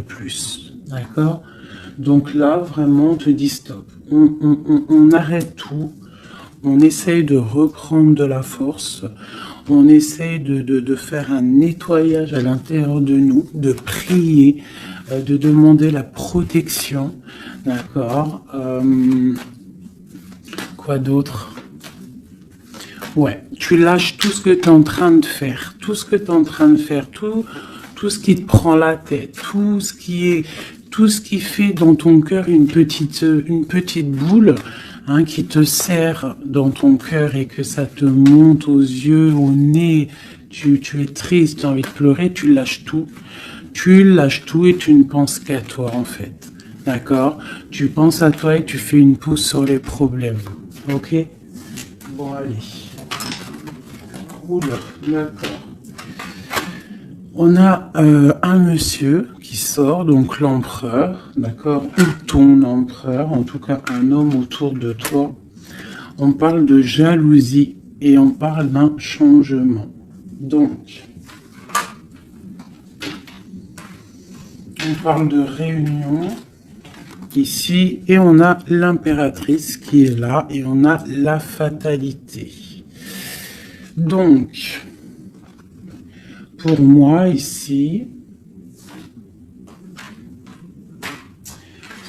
plus. D'accord? Donc là, vraiment, on te dit stop. On arrête tout. On essaye de reprendre de la force. On essaye de faire un nettoyage à l'intérieur de nous, de prier, de demander la protection. D'accord? Quoi d'autre? Ouais, tu lâches tout ce que tu es en train de faire, tout ce que tu es en train de faire, tout ce qui te prend la tête, tout ce qui fait dans ton cœur une petite boule, hein, qui te serre dans ton cœur et que ça te monte aux yeux, au nez, tu es triste, tu as envie de pleurer, tu lâches tout et tu ne penses qu'à toi en fait. D'accord? Tu penses à toi et tu fais une pause sur les problèmes. Ok? Bon, allez. Oula, d'accord. On a un monsieur qui sort, donc l'empereur, d'accord, ou ton empereur, en tout cas un homme autour de toi. On parle de jalousie et on parle d'un changement. Donc, on parle de réunion ici et on a l'impératrice qui est là et on a la fatalité. Donc, pour moi ici,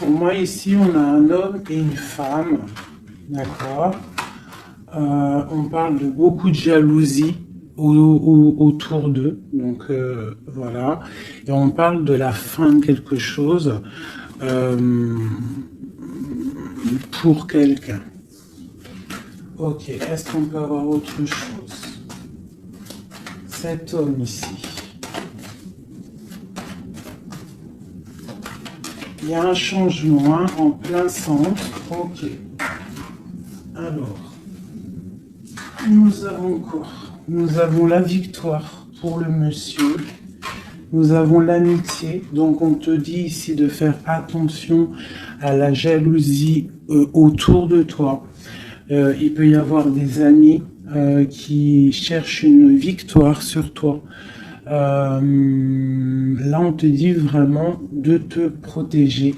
on a un homme et une femme, d'accord. On parle de beaucoup de jalousie autour d'eux, donc voilà. Et on parle de la fin de quelque chose pour quelqu'un. Ok, est-ce qu'on peut avoir autre chose? Cet homme ici. Il y a un changement, hein, en plein centre. Ok. Alors, nous avons quoi? Nous avons la victoire pour le monsieur. Nous avons l'amitié. Donc, on te dit ici de faire attention à la jalousie autour de toi. Il peut y avoir des amis qui cherchent une victoire sur toi. Là, on te dit vraiment de te protéger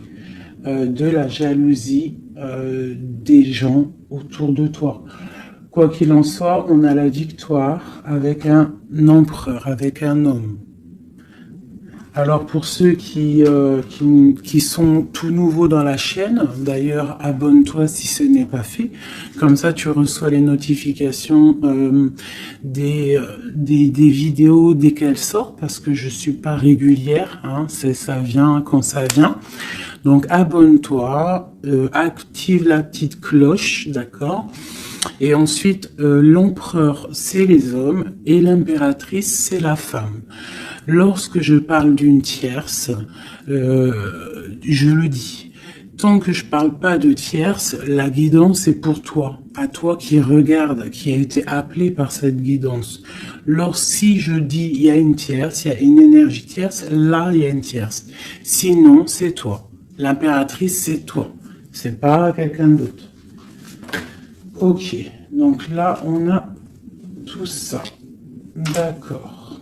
de la jalousie des gens autour de toi. Quoi qu'il en soit, on a la victoire avec un empereur, avec un homme. Alors pour ceux qui sont tout nouveaux dans la chaîne, d'ailleurs abonne-toi si ce n'est pas fait, comme ça tu reçois les notifications des vidéos dès qu'elles sortent, parce que je suis pas régulière, hein, ça vient quand ça vient. Donc abonne-toi, active la petite cloche, d'accord? Et ensuite, l'empereur, c'est les hommes et l'impératrice, c'est la femme. Lorsque je parle d'une tierce, je le dis. Tant que je parle pas de tierce, la guidance est pour toi, à toi qui regarde, qui a été appelé par cette guidance. Si je dis il y a une tierce, il y a une énergie tierce, là il y a une tierce. Sinon, c'est toi. L'impératrice, c'est toi. C'est pas quelqu'un d'autre. Ok, donc là on a tout ça. D'accord.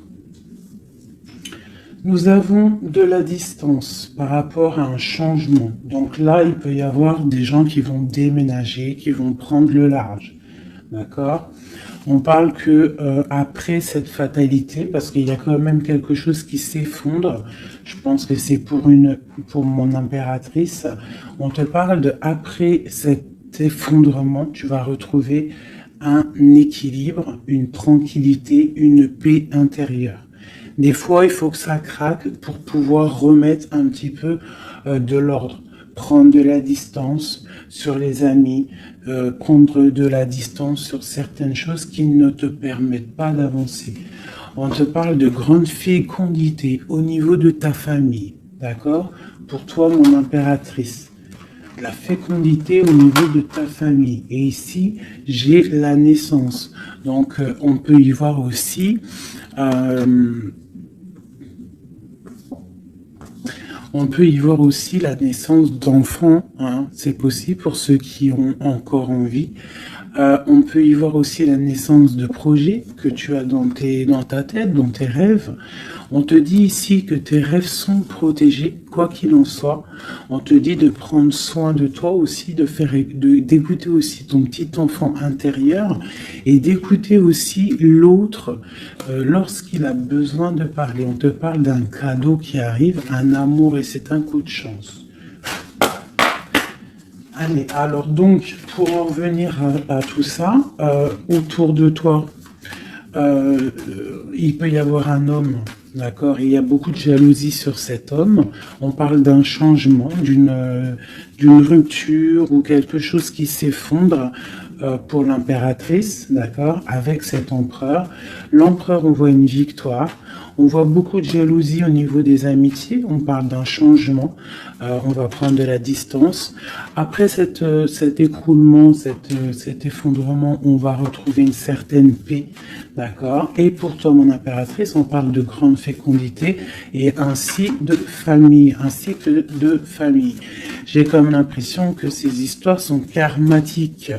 Nous avons de la distance par rapport à un changement. Donc là, il peut y avoir des gens qui vont déménager, qui vont prendre le large. D'accord? On parle que après cette fatalité, parce qu'il y a quand même quelque chose qui s'effondre, je pense que c'est pour mon impératrice, on te parle de après cet effondrement, tu vas retrouver un équilibre, une tranquillité, une paix intérieure. Des fois, il faut que ça craque pour pouvoir remettre un petit peu de l'ordre. Prendre de la distance sur les amis, prendre de la distance sur certaines choses qui ne te permettent pas d'avancer. On te parle de grande fécondité au niveau de ta famille, d'accord? Pour toi, mon impératrice. La fécondité au niveau de ta famille. Et ici, j'ai la naissance. Donc, on peut y voir aussi... on peut y voir aussi la naissance d'enfants, hein. C'est possible pour ceux qui ont encore envie. On peut y voir aussi la naissance de projets que tu as dans ta tête, dans tes rêves. On te dit ici que tes rêves sont protégés, quoi qu'il en soit. On te dit de prendre soin de toi aussi, d'écouter aussi ton petit enfant intérieur et d'écouter aussi l'autre lorsqu'il a besoin de parler. On te parle d'un cadeau qui arrive, un amour, et c'est un coup de chance. Allez, alors donc, pour en revenir à tout ça, autour de toi, il peut y avoir un homme, d'accord? Il y a beaucoup de jalousie sur cet homme. On parle d'un changement, d'une rupture ou quelque chose qui s'effondre pour l'impératrice, d'accord? Avec cet empereur. L'empereur, on voit une victoire. On voit beaucoup de jalousie au niveau des amitiés. On parle d'un changement. On va prendre de la distance. Après cet écroulement, cet effondrement, on va retrouver une certaine paix. D'accord? Et pour toi, mon impératrice, on parle de grande fécondité et ainsi de famille, un cycle de famille. J'ai comme l'impression que ces histoires sont karmatiques,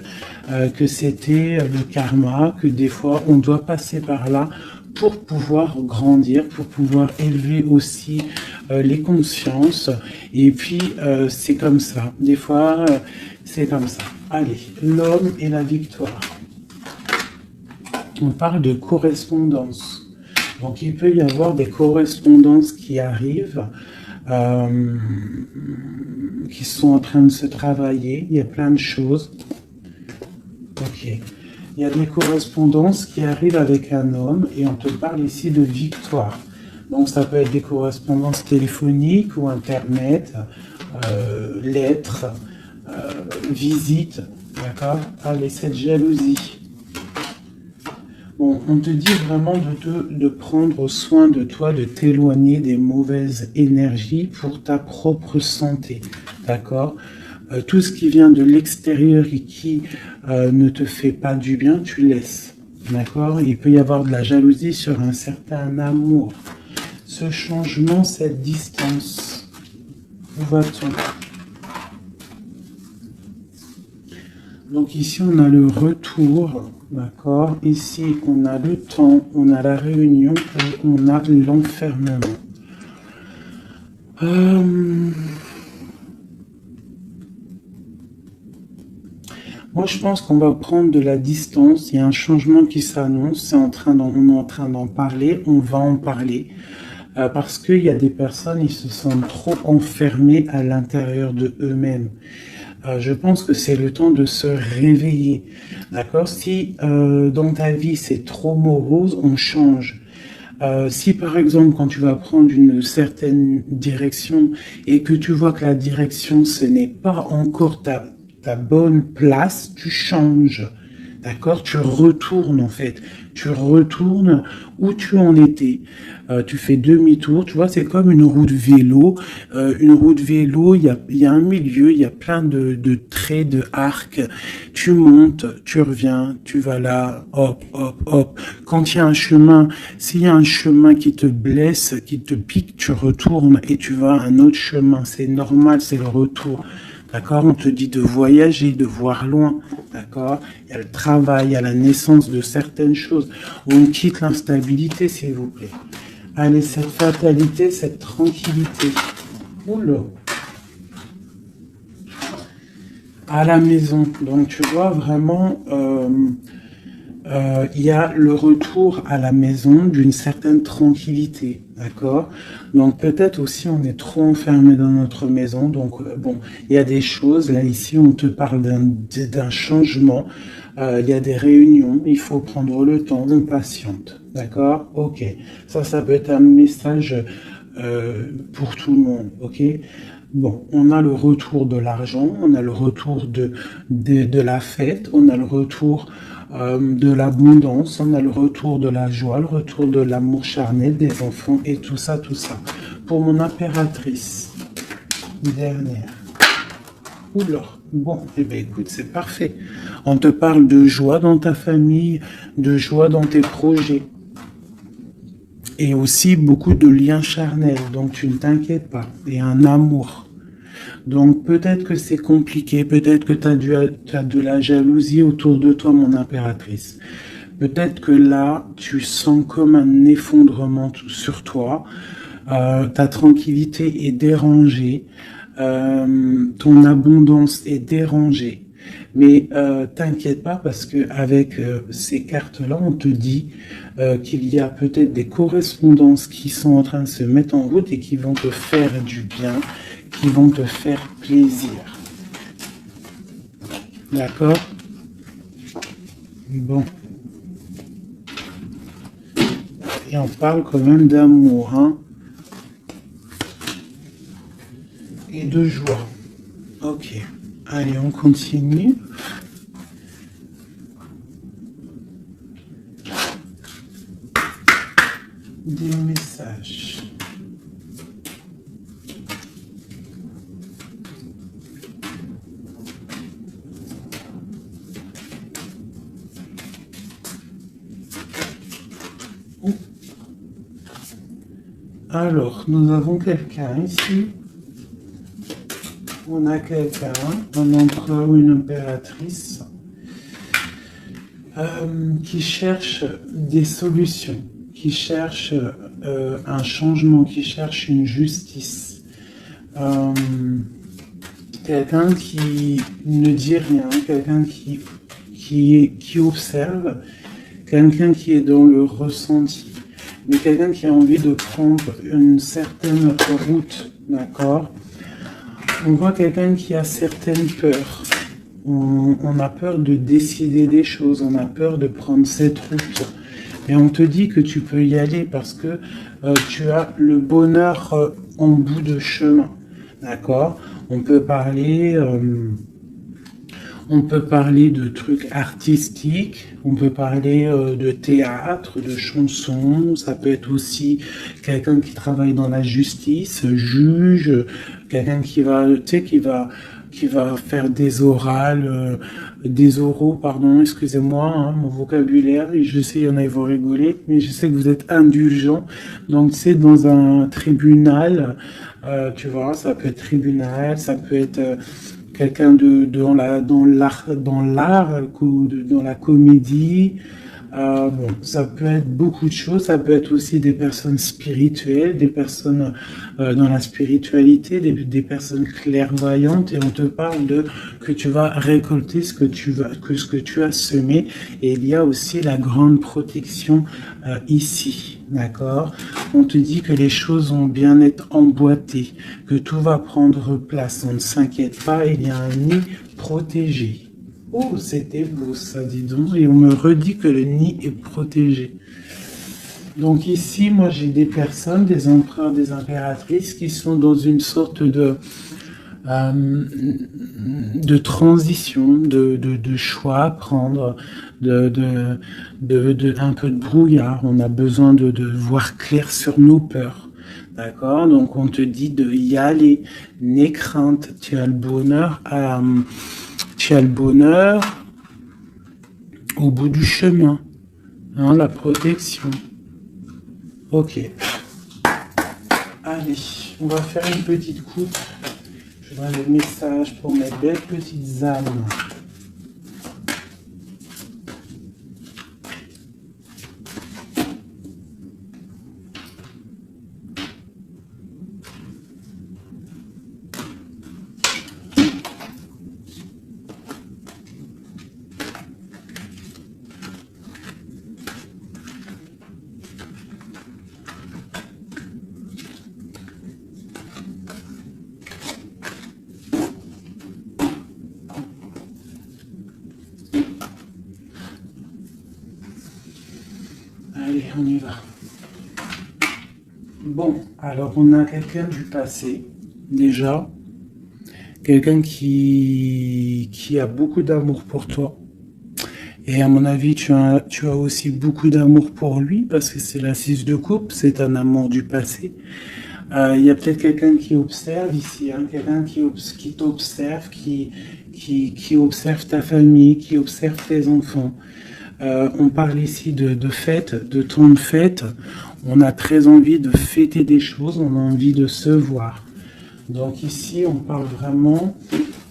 que c'était le karma, que des fois on doit passer par là pour pouvoir grandir, pour pouvoir élever aussi les consciences. Et puis, c'est comme ça. Des fois, c'est comme ça. Allez, l'homme et la victoire. On parle de correspondance. Donc, il peut y avoir des correspondances qui arrivent, qui sont en train de se travailler. Il y a plein de choses. Ok. Il y a des correspondances qui arrivent avec un homme et on te parle ici de victoire. Donc ça peut être des correspondances téléphoniques ou internet, lettres, visites, d'accord? Allez, cette jalousie. Bon, on te dit vraiment de prendre soin de toi, de t'éloigner des mauvaises énergies pour ta propre santé, d'accord? Tout ce qui vient de l'extérieur et qui ne te fait pas du bien, tu laisses. D'accord? Il peut y avoir de la jalousie sur un certain amour. Ce changement, cette distance, où va-t-on? Donc ici, on a le retour. D'accord? Ici, on a le temps, on a la réunion et on a l'enfermement. Moi, je pense qu'on va prendre de la distance. Il y a un changement qui s'annonce. On est en train d'en parler. On va en parler. Parce qu'il y a des personnes, ils se sentent trop enfermés à l'intérieur de eux-mêmes. Je pense que c'est le temps de se réveiller. D'accord? Si dans ta vie, c'est trop morose, on change. Si par exemple, quand tu vas prendre une certaine direction et que tu vois que la direction, ce n'est pas encore ta bonne place, tu changes, d'accord? Tu retournes en fait, tu retournes où tu en étais, tu fais demi-tour, tu vois, c'est comme une roue de vélo. Une roue de vélo, il y a un milieu, il y a plein de traits, de arcs, tu montes, tu reviens, tu vas là, hop, hop, hop. Quand il y a un chemin, s'il y a un chemin qui te blesse, qui te pique, tu retournes et tu vas à un autre chemin, c'est normal, c'est le retour. D'accord? On te dit de voyager, de voir loin. D'accord? Il y a le travail, il y a la naissance de certaines choses. On quitte l'instabilité, s'il vous plaît. Allez, cette fatalité, cette tranquillité. Oula. À la maison. Donc, tu vois, vraiment, il y a le retour à la maison d'une certaine tranquillité, d'accord? Donc peut-être aussi on est trop enfermé dans notre maison, donc bon, il y a des choses, là ici on te parle d'un changement, il y a des réunions, il faut prendre le temps, on patiente, d'accord? Ok, ça peut être un message pour tout le monde, ok? Bon, on a le retour de l'argent, on a le retour de la fête, on a le retour de l'abondance, on a le retour de la joie, le retour de l'amour charnel des enfants et tout ça, tout ça. Pour mon impératrice, dernière. Oula, bon, eh bien écoute, c'est parfait. On te parle de joie dans ta famille, de joie dans tes projets. Et aussi beaucoup de liens charnels, donc tu ne t'inquiètes pas. Et un amour. Donc peut-être que c'est compliqué, peut-être que tu as de la jalousie autour de toi, mon impératrice. Peut-être que là, tu sens comme un effondrement sur toi. Ta tranquillité est dérangée. Ton abondance est dérangée. Mais t'inquiète pas parce que avec ces cartes-là, on te dit qu'il y a peut-être des correspondances qui sont en train de se mettre en route et qui vont te faire du bien, qui vont te faire plaisir. D'accord? Bon. Et on parle quand même d'amour, hein? Et de joie. Ok. Allez, on continue. Des messages. Alors, nous avons quelqu'un ici. On a quelqu'un, un empereur ou une impératrice, qui cherche des solutions, qui cherche un changement, qui cherche une justice. Quelqu'un qui ne dit rien, quelqu'un qui observe, quelqu'un qui est dans le ressenti, mais quelqu'un qui a envie de prendre une certaine route, d'accord? On voit quelqu'un qui a certaines peurs. On a peur de décider des choses, on a peur de prendre cette route. Et on te dit que tu peux y aller parce que tu as le bonheur en bout de chemin. D'accord? On peut parler de trucs artistiques, on peut parler de théâtre, de chansons, ça peut être aussi quelqu'un qui travaille dans la justice, juge, quelqu'un qui va, tu sais, qui va faire des orales, des oraux, pardon, excusez-moi, hein, mon vocabulaire, je sais, il y en a, ils vont rigoler, mais je sais que vous êtes indulgents, donc c'est dans un tribunal, tu vois, ça peut être tribunal, ça peut être quelqu'un dans l'art, dans la comédie. Bon, ça peut être beaucoup de choses. Ça peut être aussi des personnes spirituelles, des personnes dans la spiritualité, des personnes clairvoyantes. Et on te parle de que tu vas récolter ce que tu as semé. Et il y a aussi la grande protection ici, d'accord? On te dit que les choses vont bien être emboîtées, que tout va prendre place. On ne s'inquiète pas. Il y a un nid protégé. Oh, c'était beau ça, dis donc. Et on me redit que le nid est protégé. Donc ici, moi, j'ai des personnes, des empereurs, des impératrices qui sont dans une sorte de transition, de choix à prendre, un peu de brouillard. On a besoin de voir clair sur nos peurs. D'accord? Donc on te dit de y aller. N'aie crainte. Tu as le bonheur au bout du chemin, hein, la protection. Ok. Allez, on va faire une petite coupe. Je donne le message pour mes belles petites âmes. Allez, on y va. Bon, alors on a quelqu'un du passé, déjà. Quelqu'un qui a beaucoup d'amour pour toi. Et à mon avis, tu as aussi beaucoup d'amour pour lui, parce que c'est la 6 de coupe, c'est un amour du passé. Il y a peut-être quelqu'un qui observe ici, hein, quelqu'un qui t'observe, qui observe ta famille, qui observe tes enfants. On parle ici de fête, de temps de fête. On a très envie de fêter des choses, on a envie de se voir. Donc ici, on parle vraiment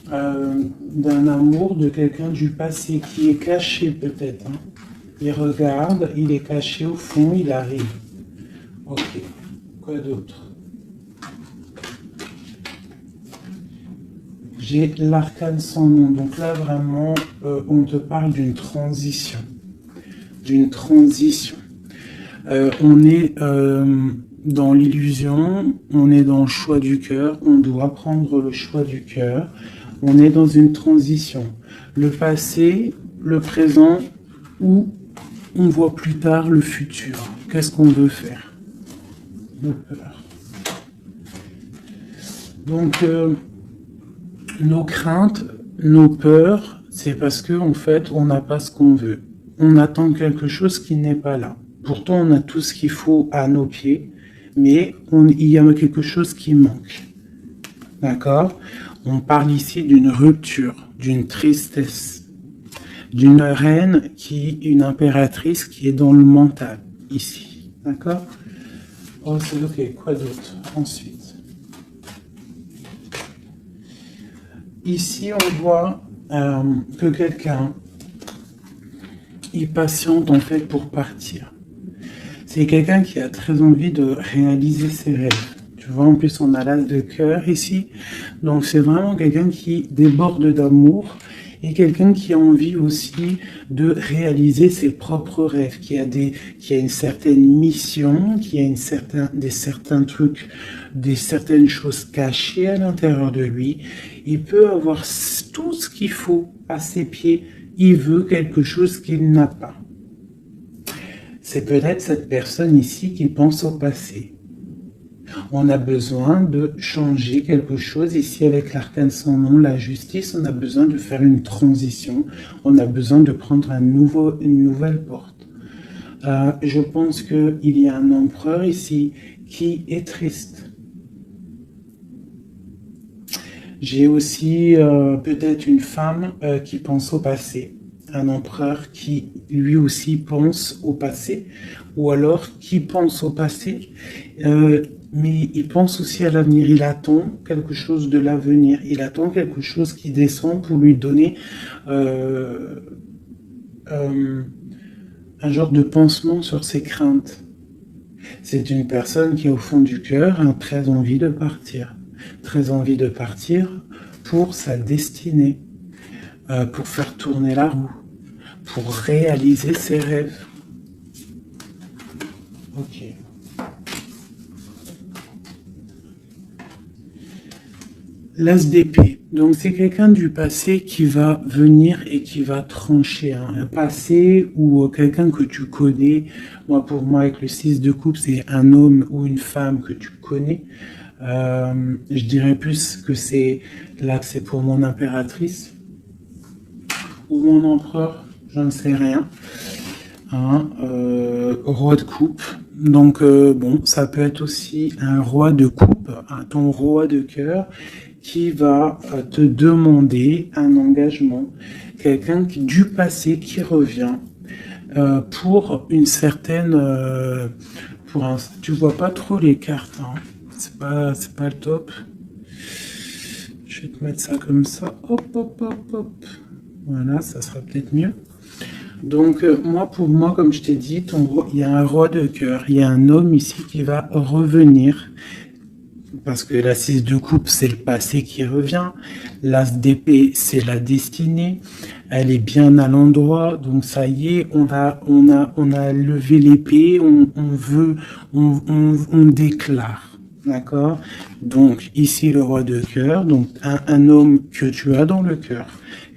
d'un amour de quelqu'un du passé qui est caché peut-être. Hein. Il regarde, il est caché au fond, il arrive. Ok, quoi d'autre? J'ai l'arcane sans nom. Donc là, vraiment, on te parle d'une transition. D'une transition. On est dans l'illusion, on est dans le choix du cœur, on doit prendre le choix du cœur. On est dans une transition. Le passé, le présent, ou on voit plus tard le futur. Qu'est-ce qu'on veut faire? Nos peurs. Donc, nos craintes, nos peurs, c'est parce que en fait, on n'a pas ce qu'on veut. On attend quelque chose qui n'est pas là. Pourtant, on a tout ce qu'il faut à nos pieds, mais il y a quelque chose qui manque. D'accord? On parle ici d'une rupture, d'une tristesse, d'une reine une impératrice qui est dans le mental, ici. D'accord? Oh, c'est ok. Quoi d'autre? Ensuite. Ici, on voit que quelqu'un est patiente en fait pour partir. C'est quelqu'un qui a très envie de réaliser ses rêves. Tu vois, en plus, on a l'as de cœur ici. Donc, c'est vraiment quelqu'un qui déborde d'amour et quelqu'un qui a envie aussi de réaliser ses propres rêves, qui a une certaine mission, qui a certains trucs, certaines choses cachées à l'intérieur de lui. Il peut avoir tout ce qu'il faut à ses pieds. Il veut quelque chose qu'il n'a pas. C'est peut-être cette personne ici qui pense au passé. On a besoin de changer quelque chose ici avec l'arcane sans nom, la justice. On a besoin de faire une transition. On a besoin de prendre une nouvelle porte. Je pense qu'il y a un empereur ici qui est triste. J'ai aussi peut-être une femme qui pense au passé. Un empereur qui lui aussi pense au passé, ou alors qui pense au passé, mais il pense aussi à l'avenir. Il attend quelque chose de l'avenir, il attend quelque chose qui descend pour lui donner un genre de pansement sur ses craintes. C'est une personne qui, au fond du cœur, a très envie de partir pour sa destinée, pour faire tourner la roue, pour réaliser ses rêves. Ok. L'as d'épée. Donc c'est quelqu'un du passé qui va venir et qui va trancher. Hein. Un passé ou quelqu'un que tu connais. Pour moi, avec le 6 de coupe, c'est un homme ou une femme que tu connais. Je dirais plus que c'est pour mon impératrice ou mon empereur, je ne sais rien. Hein, roi de coupe. Donc ça peut être aussi un roi de coupe, ton roi de cœur qui va te demander un engagement, quelqu'un du passé qui revient pour une certaine, tu vois pas trop les cartes, hein. C'est pas le top. Je vais te mettre ça comme ça, hop hop hop hop. Voilà, ça sera peut-être mieux. Donc, pour moi, comme je t'ai dit, il y a un roi de cœur, il y a un homme ici qui va revenir, parce que la 6 de coupe, c'est le passé qui revient, l'as d'épée, c'est la destinée, elle est bien à l'endroit, donc ça y est, on a levé l'épée, on déclare. D'accord? Donc, ici, le roi de cœur, donc un homme que tu as dans le cœur,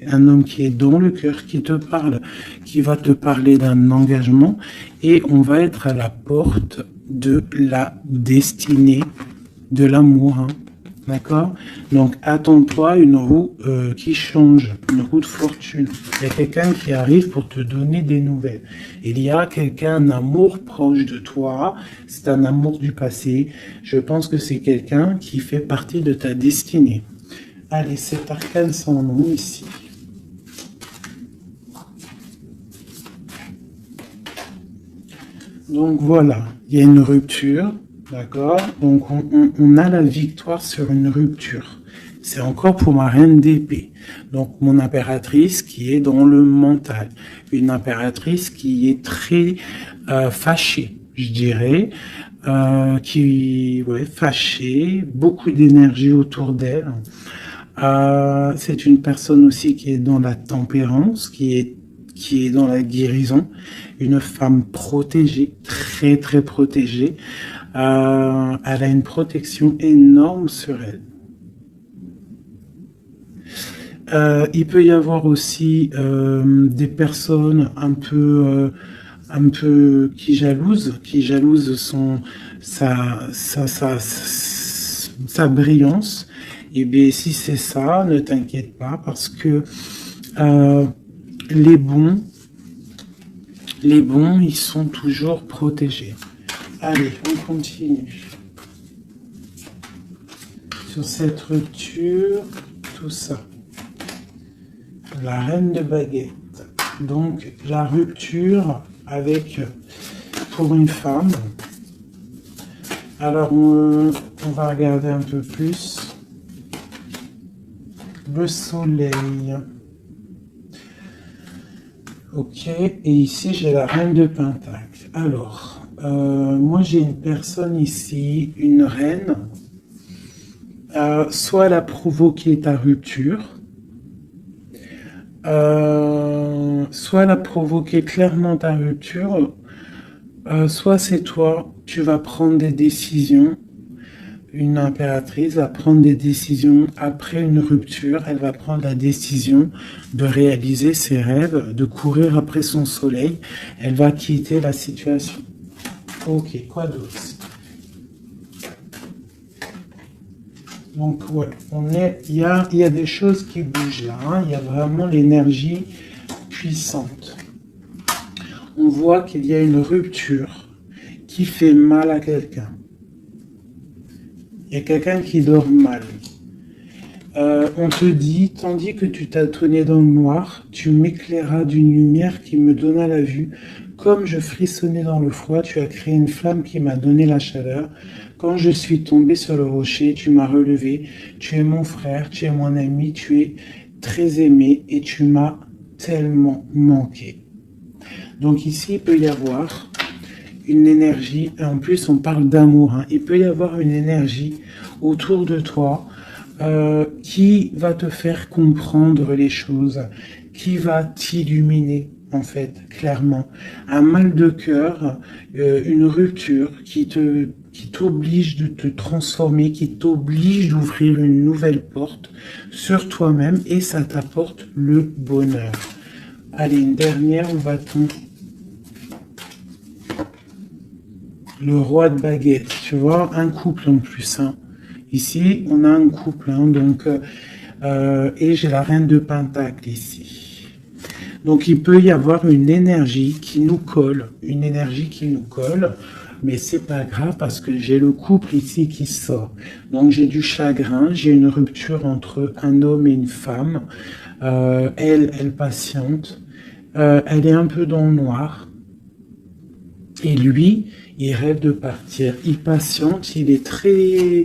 un homme qui est dans le cœur, qui te parle, qui va te parler d'un engagement, et on va être à la porte de la destinée, de l'amour. Hein. D'accord? Donc, attends-toi à une roue qui change, une roue de fortune. Il y a quelqu'un qui arrive pour te donner des nouvelles. Il y a un amour proche de toi. C'est un amour du passé. Je pense que c'est quelqu'un qui fait partie de ta destinée. Allez, cet arcane sans nom ici. Donc voilà, il y a une rupture. D'accord? Donc, on a la victoire sur une rupture. C'est encore pour ma reine d'épée. Donc, mon impératrice qui est dans le mental. Une impératrice qui est très fâchée, je dirais. Fâchée, beaucoup d'énergie autour d'elle. C'est une personne aussi qui est dans la tempérance, qui est dans la guérison. Une femme protégée, très très protégée. Elle a une protection énorme sur elle. Il peut y avoir aussi des personnes un peu qui jalousent sa brillance. Et bien si c'est ça, ne t'inquiète pas parce que les bons, ils sont toujours protégés. Allez, on continue. Sur cette rupture, tout ça. La reine de baguette. Donc, la rupture avec, pour une femme. Alors, on va regarder un peu plus. Le soleil. Ok, et ici, j'ai la reine de pentacle. Alors, moi, j'ai une personne ici, une reine. Soit elle a provoqué ta rupture, soit elle a provoqué clairement ta rupture, soit c'est toi, tu vas prendre des décisions. Une impératrice va prendre des décisions après une rupture, elle va prendre la décision de réaliser ses rêves, de courir après son soleil, elle va quitter la situation. Ok, quoi d'autre? Donc ouais, il y a des choses qui bougent là, hein. Il y a vraiment l'énergie puissante. On voit qu'il y a une rupture qui fait mal à quelqu'un. Il y a quelqu'un qui dort mal. On te dit, tandis que tu tâtonnais dans le noir, tu m'éclairas d'une lumière qui me donna la vue. Comme je frissonnais dans le froid, tu as créé une flamme qui m'a donné la chaleur. Quand je suis tombé sur le rocher, tu m'as relevé. Tu es mon frère, tu es mon ami, tu es très aimé et tu m'as tellement manqué. Donc ici, il peut y avoir une énergie, et en plus on parle d'amour, hein. Il peut y avoir une énergie autour de toi qui va te faire comprendre les choses, qui va t'illuminer en fait, clairement. Un mal de cœur, une rupture qui t'oblige de te transformer, qui t'oblige d'ouvrir une nouvelle porte sur toi-même et ça t'apporte le bonheur. Allez, une dernière, où va-t-on? Le roi de baguette, tu vois, un couple en plus, hein. Ici, on a un couple, hein, donc, et j'ai la reine de pentacle ici. Donc, il peut y avoir une énergie qui nous colle, mais c'est pas grave parce que j'ai le couple ici qui sort. Donc, j'ai du chagrin, j'ai une rupture entre un homme et une femme. Elle patiente, elle est un peu dans le noir. Et lui, il rêve de partir. Il patiente, il est très,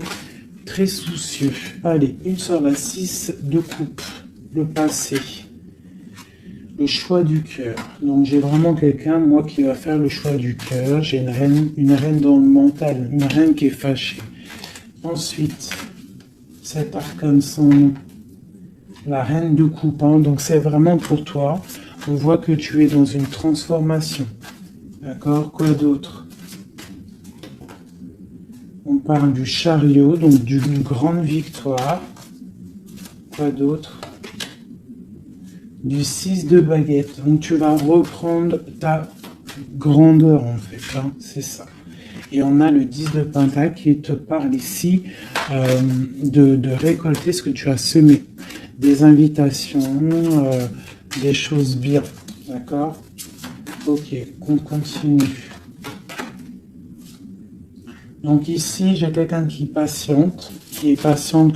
très soucieux. Allez, une sur la 6 de coupe. Le passé. Le choix du cœur. Donc j'ai vraiment quelqu'un, moi, qui va faire le choix du cœur. J'ai une reine dans le mental, une reine qui est fâchée. Ensuite, cet arcane sans nom. La reine de coupe, hein. Donc c'est vraiment pour toi. On voit que tu es dans une transformation. D'accord, quoi d'autre? On parle du chariot, donc d'une grande victoire. Quoi d'autre? Du 6 de baguette. Donc tu vas reprendre ta grandeur en fait, hein, c'est ça. Et on a le 10 de pentacle qui te parle ici de récolter ce que tu as semé. Des invitations, des choses bien. D'accord? Ok, on continue. Donc ici, j'ai quelqu'un qui est patiente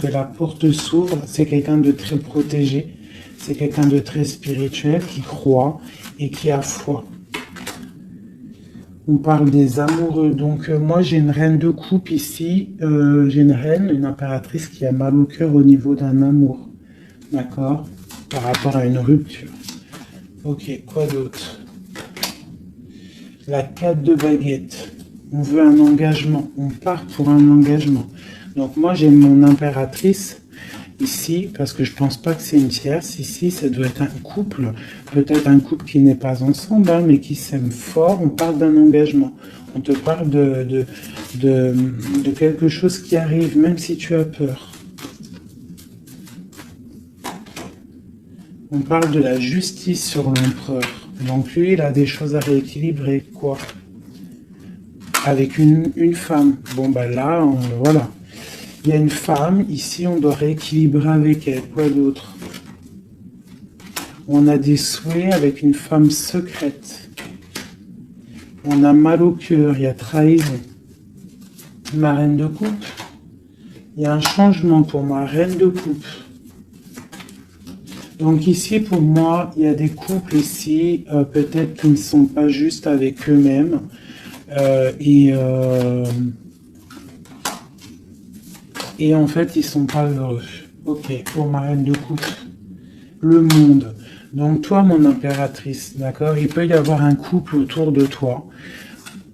que la porte s'ouvre. C'est quelqu'un de très protégé. C'est quelqu'un de très spirituel qui croit et qui a foi. On parle des amoureux. Donc, moi, j'ai une reine de coupe ici. J'ai une reine, une impératrice qui a mal au cœur au niveau d'un amour. D'accord? Par rapport à une rupture. Ok, quoi d'autre? La 4 de baguette. On veut un engagement. On part pour un engagement. Donc, moi, j'ai mon impératrice ici, parce que je pense pas que c'est une tierce. Ici, ça doit être un couple. Peut-être un couple qui n'est pas ensemble, hein, mais qui s'aime fort. On parle d'un engagement. On te parle de quelque chose qui arrive, même si tu as peur. On parle de la justice sur l'empereur. Donc lui, il a des choses à rééquilibrer, quoi. Avec une femme. Bon, bah là, voilà. Il y a une femme, ici, on doit rééquilibrer avec elle. Quoi d'autre? On a des souhaits avec une femme secrète. On a mal au cœur, il y a trahison. Ma reine de coupe. Il y a un changement pour ma reine de coupe. Donc ici, pour moi, il y a des couples ici, peut-être qui ne sont pas justes avec eux-mêmes. Et en fait, ils sont pas heureux. Ok, pour ma reine de coupe. Le monde. Donc toi, mon impératrice, d'accord? Il peut y avoir un couple autour de toi.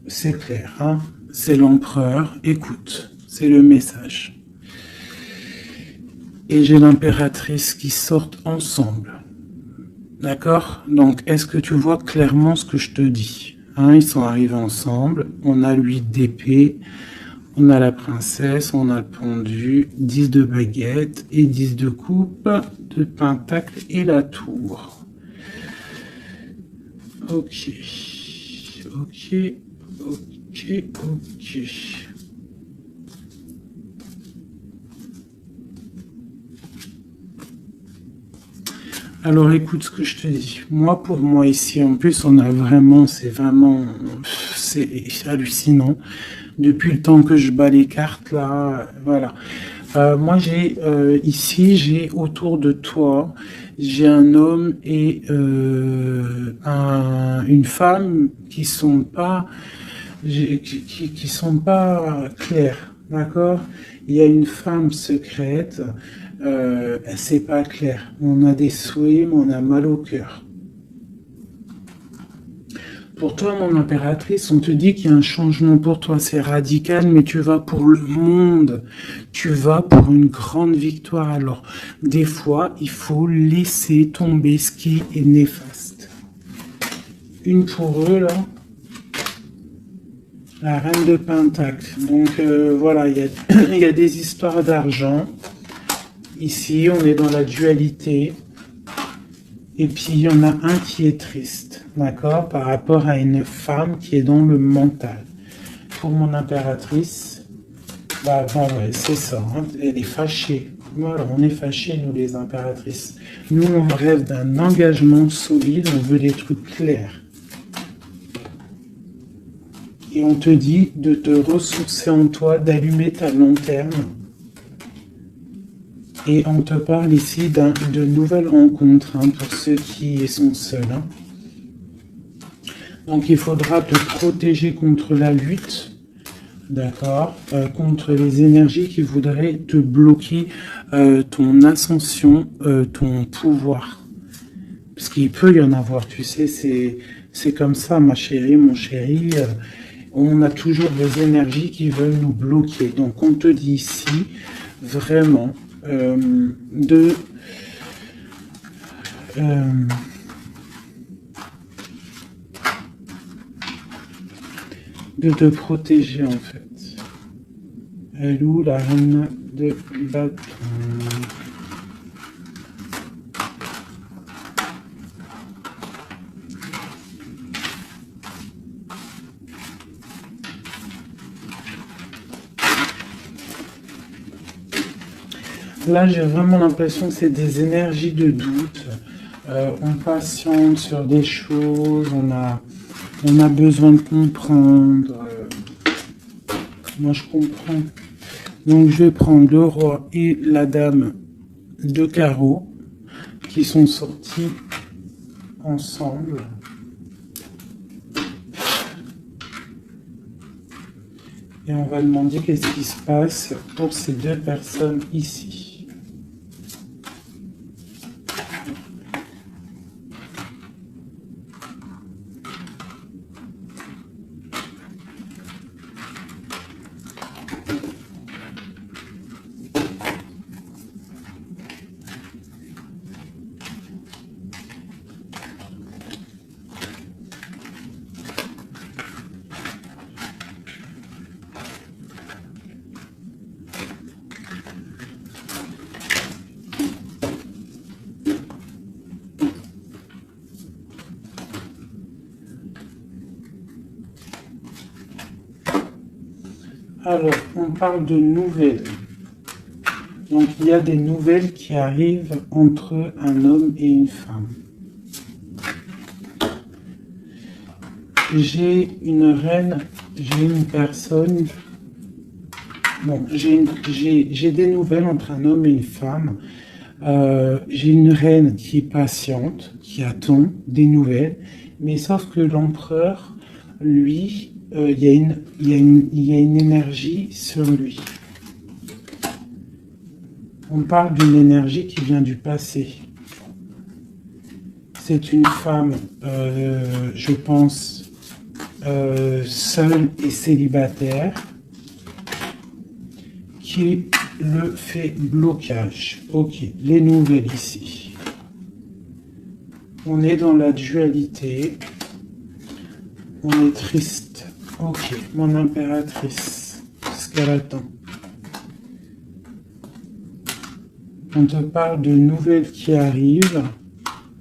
C'est clair, hein? C'est l'empereur. Écoute, c'est le message. Et j'ai l'impératrice qui sortent ensemble. D'accord? Donc, est-ce que tu vois clairement ce que je te dis? Hein, ils sont arrivés ensemble. On a l'huile d'épée. On a la princesse. On a le pendu. 10 de baguette. Et 10 de coupe. De pentacle et la tour. Ok. Ok. Ok. Ok. Alors écoute ce que je te dis. Moi, pour moi ici, en plus, on a vraiment, c'est hallucinant. Depuis le temps que je bats les cartes là, voilà. Moi, ici, j'ai autour de toi, j'ai un homme et une femme qui sont pas, qui sont pas clairs, d'accord? Il y a une femme secrète. C'est pas clair. On a des souhaits, mais on a mal au cœur. Pour toi, mon impératrice, on te dit qu'il y a un changement pour toi. C'est radical, mais tu vas pour le monde. Tu vas pour une grande victoire. Alors, des fois, il faut laisser tomber ce qui est néfaste. Une pour eux, là. La reine de Pentacle. Donc, voilà, il y a des histoires d'argent. Ici, on est dans la dualité. Et puis, il y en a un qui est triste, d'accord, par rapport à une femme qui est dans le mental. Pour mon impératrice, bah ouais, c'est ça, hein, elle est fâchée. Voilà, on est fâchés, nous, les impératrices. Nous, on rêve d'un engagement solide, on veut des trucs clairs. Et on te dit de te ressourcer en toi, d'allumer ta lanterne. Et on te parle ici de nouvelles rencontres, hein, pour ceux qui sont seuls. Hein. Donc il faudra te protéger contre la lutte, d'accord, contre les énergies qui voudraient te bloquer ton ascension, ton pouvoir. Parce qu'il peut y en avoir, tu sais, c'est comme ça, ma chérie, mon chéri. On a toujours des énergies qui veulent nous bloquer. Donc on te dit ici, vraiment, de te protéger en fait. Elle est où la reine de bâton? Là, j'ai vraiment l'impression que c'est des énergies de doute. On patiente sur des choses, on a besoin de comprendre. Moi, je comprends. Donc, je vais prendre le roi et la dame de carreau qui sont sortis ensemble. Et on va demander qu'est-ce qui se passe pour ces deux personnes ici. Alors, on parle de nouvelles. Donc, il y a des nouvelles qui arrivent entre un homme et une femme. J'ai une reine, j'ai une personne. Bon, j'ai des nouvelles entre un homme et une femme. J'ai une reine qui est patiente, qui attend des nouvelles, mais sauf que l'empereur, lui, il y a une énergie sur lui. On parle d'une énergie qui vient du passé. C'est une femme, je pense, seule et célibataire, qui le fait blocage. Ok, les nouvelles ici. On est dans la dualité. On est triste. Ok, mon impératrice. Ce qu'elle attend. On te parle de nouvelles qui arrivent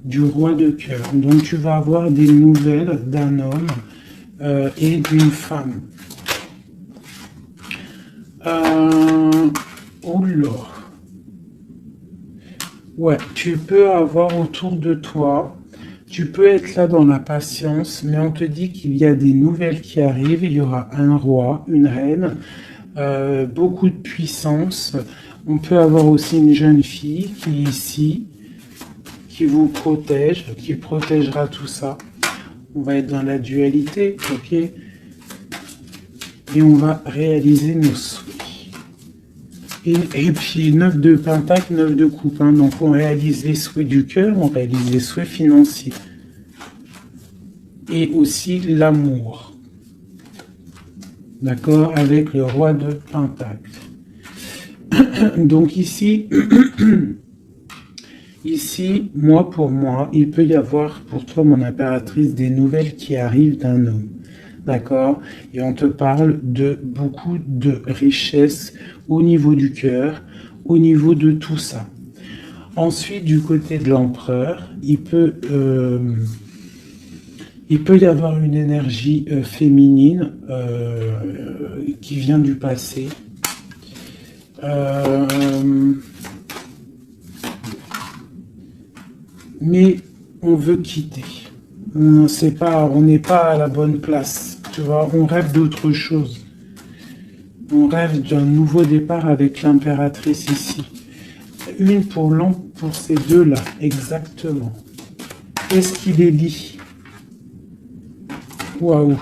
du roi de cœur. Donc tu vas avoir des nouvelles d'un homme et d'une femme. Oh là. Ouais, tu peux avoir autour de toi, tu peux être là dans la patience, mais on te dit qu'il y a des nouvelles qui arrivent. Il y aura un roi, une reine, beaucoup de puissance. On peut avoir aussi une jeune fille qui est ici, qui vous protège, qui protégera tout ça. On va être dans la dualité, ok? Et on va réaliser nos souhaits. Et puis 9 de pentacle, 9 de coupe. Hein. Donc on réalise les souhaits du cœur, on réalise les souhaits financiers. Et aussi l'amour. D'accord? Avec le roi de pentacle. Donc ici, ici, moi pour moi, il peut y avoir pour toi, mon impératrice, des nouvelles qui arrivent d'un homme. D'accord? Et on te parle de beaucoup de richesses au niveau du cœur, au niveau de tout ça. Ensuite, du côté de l'empereur, il peut y avoir une énergie féminine qui vient du passé. Mais on veut quitter. On n'est pas à la bonne place. Tu vois, on rêve d'autre chose. On rêve d'un nouveau départ avec l'impératrice ici. Une pour ces deux-là, exactement. Qu'est-ce qui les lie? Waouh!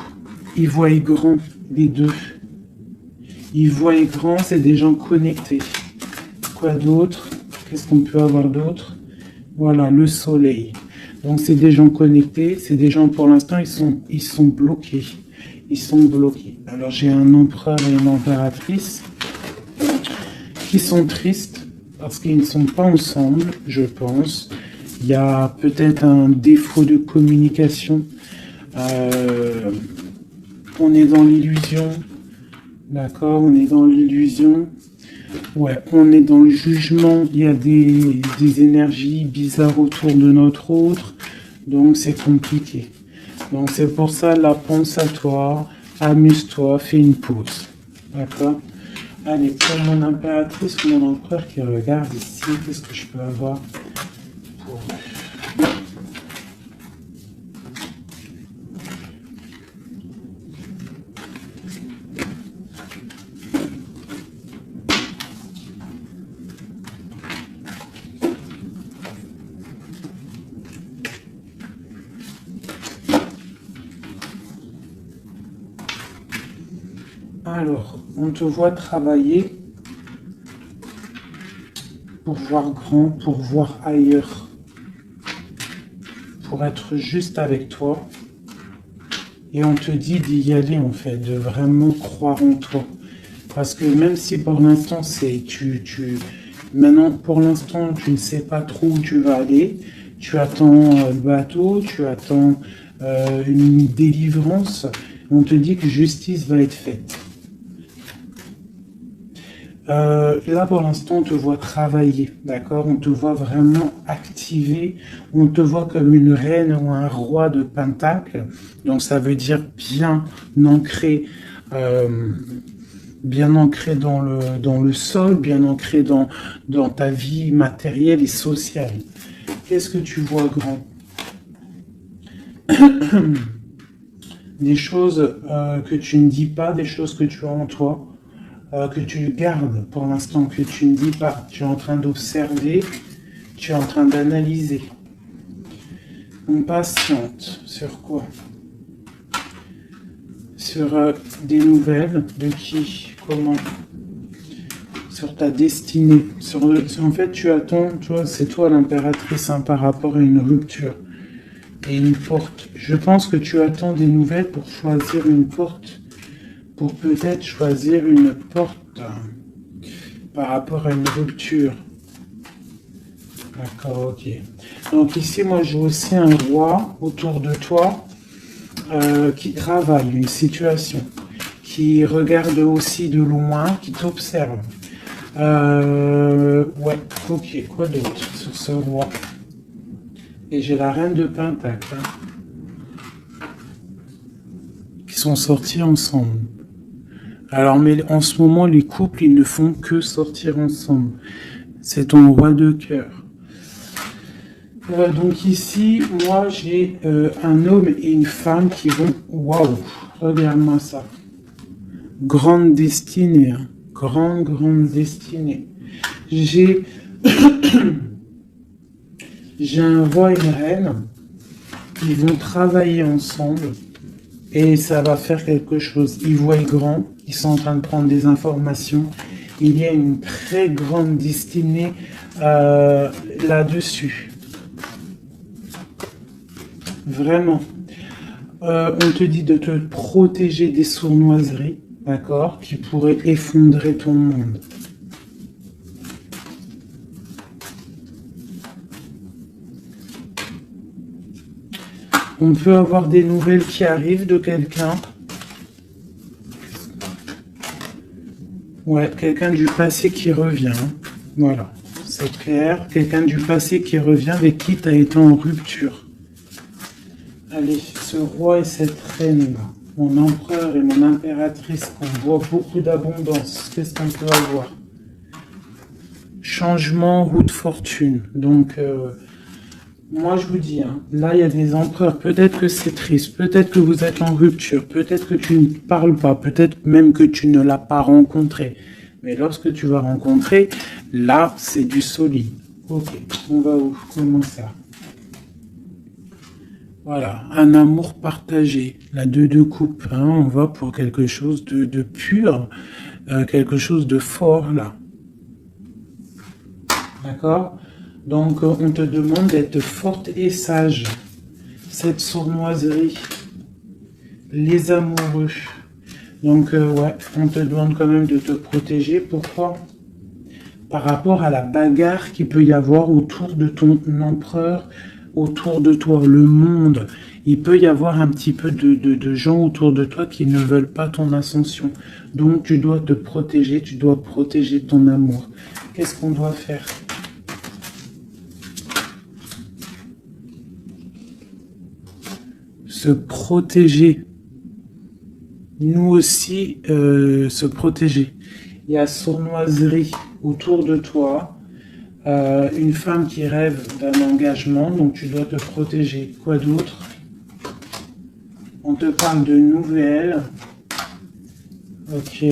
Ils voient grand, les deux. Ils voient grand, c'est des gens connectés. Quoi d'autre? Qu'est-ce qu'on peut avoir d'autre? Voilà, le soleil. Donc c'est des gens connectés, c'est des gens pour l'instant ils sont bloqués. Ils sont bloqués. Alors j'ai un empereur et une impératrice qui sont tristes parce qu'ils ne sont pas ensemble, je pense. Il y a peut-être un défaut de communication. On est dans l'illusion. D'accord, on est dans l'illusion. Ouais, on est dans le jugement. Il y a des énergies bizarres autour de notre autre. Donc c'est compliqué. Donc c'est pour ça, là, pense à toi, amuse-toi, fais une pause. D'accord? Allez, pour mon impératrice, mon empereur qui regarde ici, qu'est-ce que je peux avoir pour eux? Alors, on te voit travailler pour voir grand, pour voir ailleurs, pour être juste avec toi. Et on te dit d'y aller, en fait, de vraiment croire en toi. Parce que même si pour l'instant, maintenant, pour l'instant, tu ne sais pas trop où tu vas aller, tu attends le bateau, tu attends une délivrance, on te dit que justice va être faite. Là, pour l'instant, on te voit travailler, d'accord? On te voit vraiment activer, on te voit comme une reine ou un roi de Pentacle, donc ça veut dire ancré, bien ancré dans le sol, bien ancré dans ta vie matérielle et sociale. Qu'est-ce que tu vois grand? Des choses que tu ne dis pas, des choses que tu as en toi, que tu gardes pour l'instant, que tu ne dis pas. Tu es en train d'observer, tu es en train d'analyser. On patiente sur quoi? Sur des nouvelles, de qui, comment? Sur ta destinée. En fait, tu attends, tu vois, c'est toi l'impératrice par rapport à une rupture et une porte. Je pense que tu attends des nouvelles pour choisir une porte. Pour peut-être choisir une porte par rapport à une rupture. D'accord, ok. Donc ici, moi, j'ai aussi un roi autour de toi qui travaille une situation, qui regarde aussi de loin, qui t'observe. Ouais, ok, quoi d'autre sur ce roi? Et j'ai la reine de Pentacle, qui sont sortis ensemble. Alors, mais en ce moment, les couples, ils ne font que sortir ensemble. C'est ton roi de cœur. Donc ici, moi, j'ai un homme et une femme qui vont... Waouh, regarde-moi ça. Grande destinée, hein. Grande destinée. J'ai un roi et une reine. Ils vont travailler ensemble. Et ça va faire quelque chose. Ils voient grand, ils sont en train de prendre des informations. Il y a une très grande destinée là-dessus. Vraiment. On te dit de te protéger des sournoiseries, d'accord, qui pourraient effondrer ton monde. On peut avoir des nouvelles qui arrivent de quelqu'un. Ouais, quelqu'un du passé qui revient. Voilà, c'est clair. Quelqu'un du passé qui revient avec qui tu as été en rupture. Allez, ce roi et cette reine-là, mon empereur et mon impératrice, on voit beaucoup d'abondance. Qu'est-ce qu'on peut avoir? Changement, roue de fortune. Donc... moi, je vous dis, hein, là, il y a des empereurs. Peut-être que c'est triste. Peut-être que vous êtes en rupture. Peut-être que tu ne parles pas. Peut-être même que tu ne l'as pas rencontré. Mais lorsque tu vas rencontrer, là, c'est du solide. Ok, on va où? Comment ça? Voilà, un amour partagé. La deux de coupe. Hein, on va pour quelque chose de pur. Quelque chose de fort, là. D'accord? Donc, on te demande d'être forte et sage. Cette sournoiserie. Les amoureux. Donc, ouais, on te demande quand même de te protéger. Pourquoi? Par rapport à la bagarre qu'il peut y avoir autour de ton empereur, autour de toi, le monde. Il peut y avoir un petit peu de gens autour de toi qui ne veulent pas ton ascension. Donc, tu dois te protéger, tu dois protéger ton amour. Qu'est-ce qu'on doit faire? Se protéger. Nous aussi, se protéger. Il y a sournoiserie autour de toi. Une femme qui rêve d'un engagement, donc tu dois te protéger. Quoi d'autre? On te parle de nouvelles. Ok.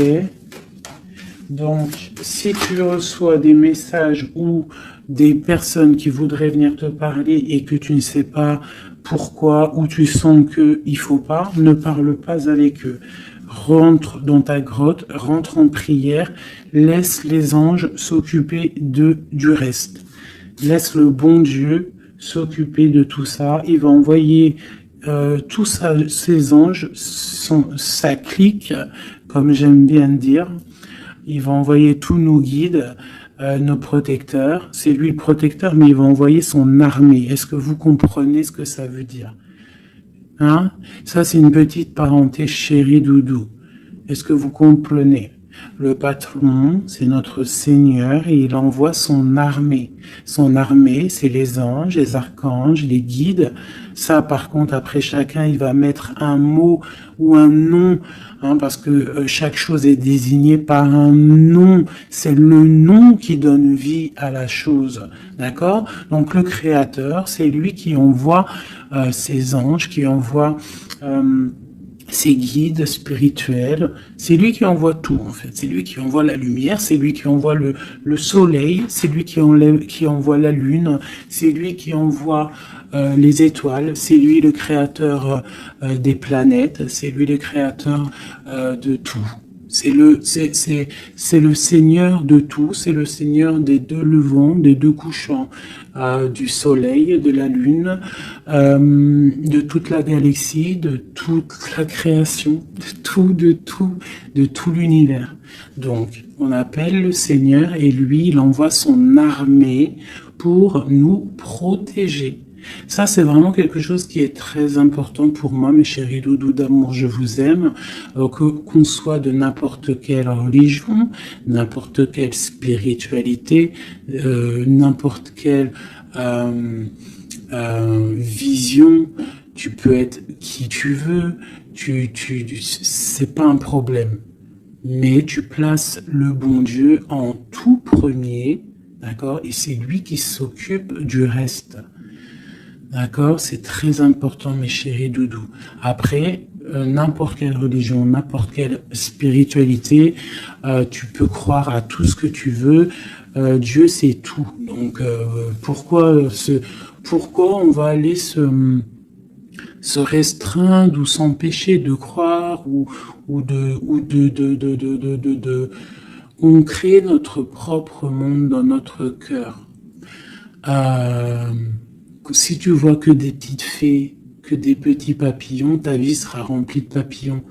Donc, si tu reçois des messages ou des personnes qui voudraient venir te parler et que tu ne sais pas pourquoi, ou tu sens qu'il ne faut pas, ne parle pas avec eux. rentre dans ta grotte, rentre en prière, laisse les anges s'occuper du reste. Laisse le bon Dieu s'occuper de tout ça. Il va envoyer tous ses anges, sa clique, comme j'aime bien dire. Il va envoyer tous nos guides, nos protecteurs. C'est lui le protecteur, mais il va envoyer son armée. Est-ce que vous comprenez ce que ça veut dire? Hein? Ça, c'est une petite parenthèse, chérie doudou. Est-ce que vous comprenez? Le patron, c'est notre Seigneur et il envoie son armée. Son armée, c'est les anges, les archanges, les guides. Ça, par contre, après chacun, il va mettre un mot ou un nom, hein, parce que chaque chose est désignée par un nom. C'est le nom qui donne vie à la chose. D'accord? Donc, le Créateur, c'est lui qui envoie ses anges, qui envoie ses guides spirituels, c'est lui qui envoie tout en fait, c'est lui qui envoie la lumière, c'est lui qui envoie le soleil, c'est lui qui envoie la lune, c'est lui qui envoie les étoiles, c'est lui le créateur des planètes, c'est lui le créateur de tout. C'est le Seigneur de tout, c'est le Seigneur des deux levants, des deux couchants, du soleil, de la lune, de toute la galaxie, de toute la création, de tout l'univers. Donc, on appelle le Seigneur et lui, il envoie son armée pour nous protéger. Ça, c'est vraiment quelque chose qui est très important pour moi, mes chéris doudous d'amour, je vous aime, qu'on soit de n'importe quelle religion, n'importe quelle spiritualité, n'importe quelle vision, tu peux être qui tu veux, c'est pas un problème. Mais tu places le bon Dieu en tout premier, d'accord, et c'est lui qui s'occupe du reste. D'accord, c'est très important, mes chéris doudous. Après, n'importe quelle religion, n'importe quelle spiritualité, tu peux croire à tout ce que tu veux. Dieu, c'est tout. Donc, pourquoi on va aller se restreindre ou s'empêcher de croire on crée notre propre monde dans notre cœur. Si tu vois que des petites fées, que des petits papillons, ta vie sera remplie de papillons.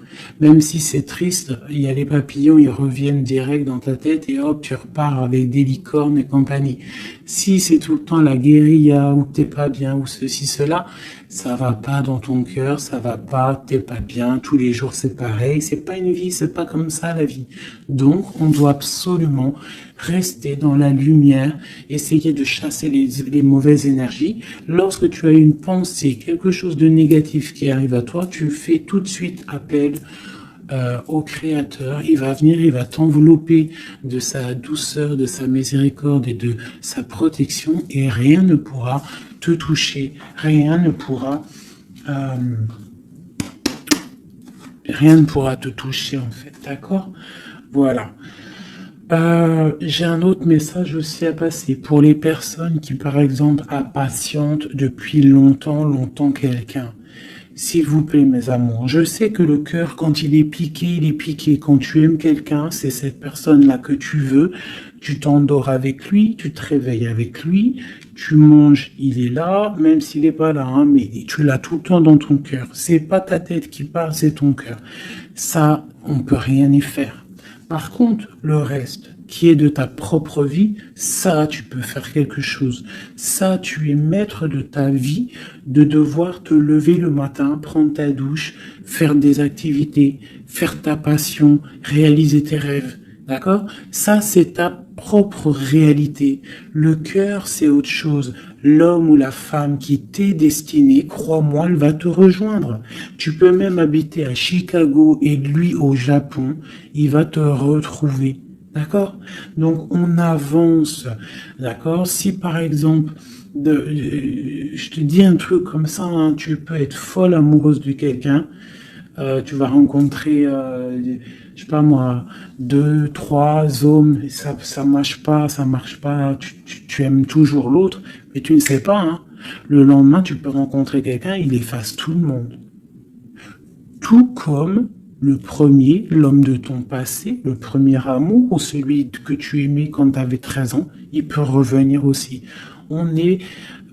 Même si c'est triste, il y a les papillons, ils reviennent direct dans ta tête et hop, tu repars avec des licornes et compagnie. Si c'est tout le temps la guérilla, ou t'es pas bien, ou ceci, cela, ça va pas dans ton cœur, ça va pas, t'es pas bien, tous les jours c'est pareil, c'est pas une vie, c'est pas comme ça la vie. Donc, on doit absolument rester dans la lumière, essayer de chasser les mauvaises énergies. Lorsque tu as une pensée, quelque chose de négatif qui arrive à toi, tu fais tout de suite appel au Créateur. Il va venir, il va t'envelopper de sa douceur, de sa miséricorde et de sa protection, et rien ne pourra te toucher, rien ne pourra te toucher en fait, d'accord? Voilà. J'ai un autre message aussi à passer pour les personnes qui, par exemple, impatientent depuis longtemps quelqu'un. S'il vous plaît, mes amours, je sais que le cœur, quand il est piqué, il est piqué. Quand tu aimes quelqu'un, c'est cette personne-là que tu veux. Tu t'endors avec lui, tu te réveilles avec lui, tu manges, il est là, même s'il n'est pas là, hein, mais tu l'as tout le temps dans ton cœur. C'est pas ta tête qui parle, c'est ton cœur. Ça, on peut rien y faire. Par contre, le reste, qui est de ta propre vie, ça, tu peux faire quelque chose. Ça, tu es maître de ta vie, de devoir te lever le matin, prendre ta douche, faire des activités, faire ta passion, réaliser tes rêves. D'accord? Ça, c'est ta propre réalité. Le cœur, c'est autre chose. L'homme ou la femme qui t'est destiné, crois-moi, elle va te rejoindre. Tu peux même habiter à Chicago et lui au Japon, il va te retrouver. D'accord? Donc, on avance. D'accord? Si, par exemple, je te dis un truc comme ça, hein, tu peux être folle amoureuse de quelqu'un, tu vas rencontrer, je sais pas moi, 2, 3 hommes, et ça marche pas, tu aimes toujours l'autre, mais tu ne sais pas, hein. Le lendemain, tu peux rencontrer quelqu'un, il efface tout le monde. Tout comme le premier, l'homme de ton passé, le premier amour, ou celui que tu aimais quand tu avais 13 ans, il peut revenir aussi. On est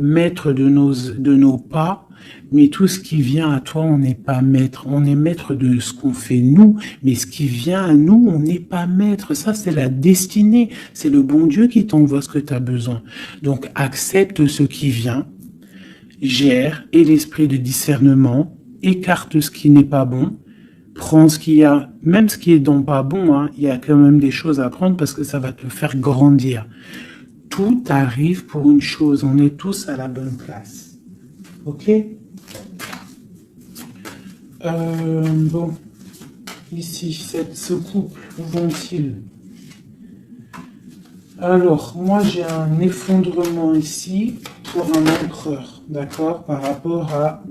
maître de nos pas, mais tout ce qui vient à toi, on n'est pas maître. On est maître de ce qu'on fait nous, mais ce qui vient à nous, on n'est pas maître. Ça, c'est la destinée. C'est le bon Dieu qui t'envoie ce que tu as besoin. Donc, accepte ce qui vient, gère, et l'esprit de discernement, écarte ce qui n'est pas bon, prends ce qu'il y a, même ce qui est donc pas bon, hein, il y a quand même des choses à prendre parce que ça va te faire grandir. Tout arrive pour une chose, on est tous à la bonne place. Ok? Bon, ici, ce couple, où vont-ils? Alors, moi j'ai un effondrement ici pour un empereur, d'accord, par rapport à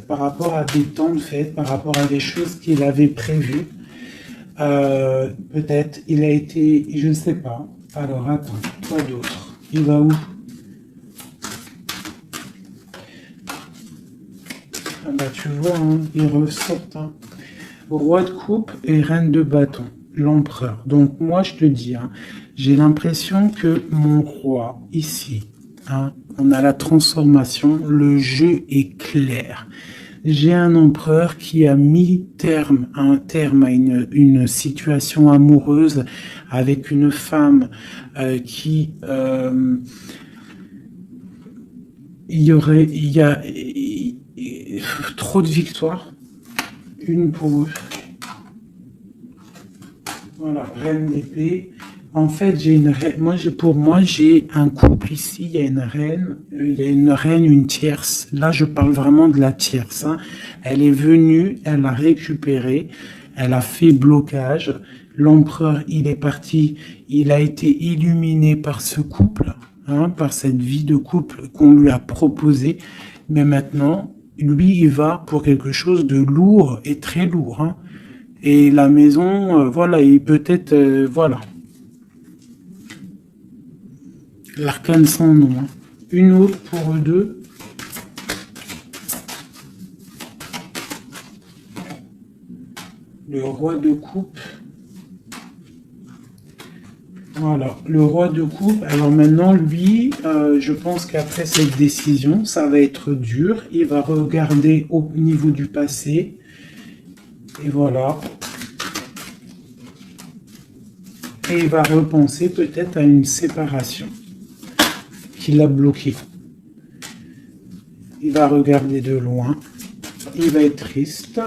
par rapport à des temps de fête, par rapport à des choses qu'il avait prévues. Peut-être, il a été, je ne sais pas. Alors, attends, quoi d'autre? Il va où? Ah bah tu vois, hein, il ressort. Hein. Roi de coupe et reine de bâton, l'empereur. Donc moi je te dis, hein, j'ai l'impression que mon roi, ici, hein, on a la transformation, le jeu est clair. J'ai un empereur qui a mis un terme à une situation amoureuse avec une femme qui... il y a trop de victoires. Une pour eux. Voilà, reine d'épée. En fait, j'ai une reine. Pour moi, j'ai un couple ici. Il y a une reine, une tierce. Là, je parle vraiment de la tierce. Hein. Elle est venue, elle a récupéré, elle a fait blocage. L'empereur, il est parti. Il a été illuminé par ce couple, hein, par cette vie de couple qu'on lui a proposée. Mais maintenant, lui, il va pour quelque chose de lourd et très lourd. Hein. Et la maison, voilà, et peut-être, voilà. L'arcane sans nom. Hein. Une autre pour eux deux. Le roi de coupe. Voilà, le roi de coupe. Alors maintenant, lui, je pense qu'après cette décision, ça va être dur. Il va regarder au niveau du passé. Et voilà. Et il va repenser peut-être à une séparation qui l'a bloqué. Il va regarder de loin. Il va être triste.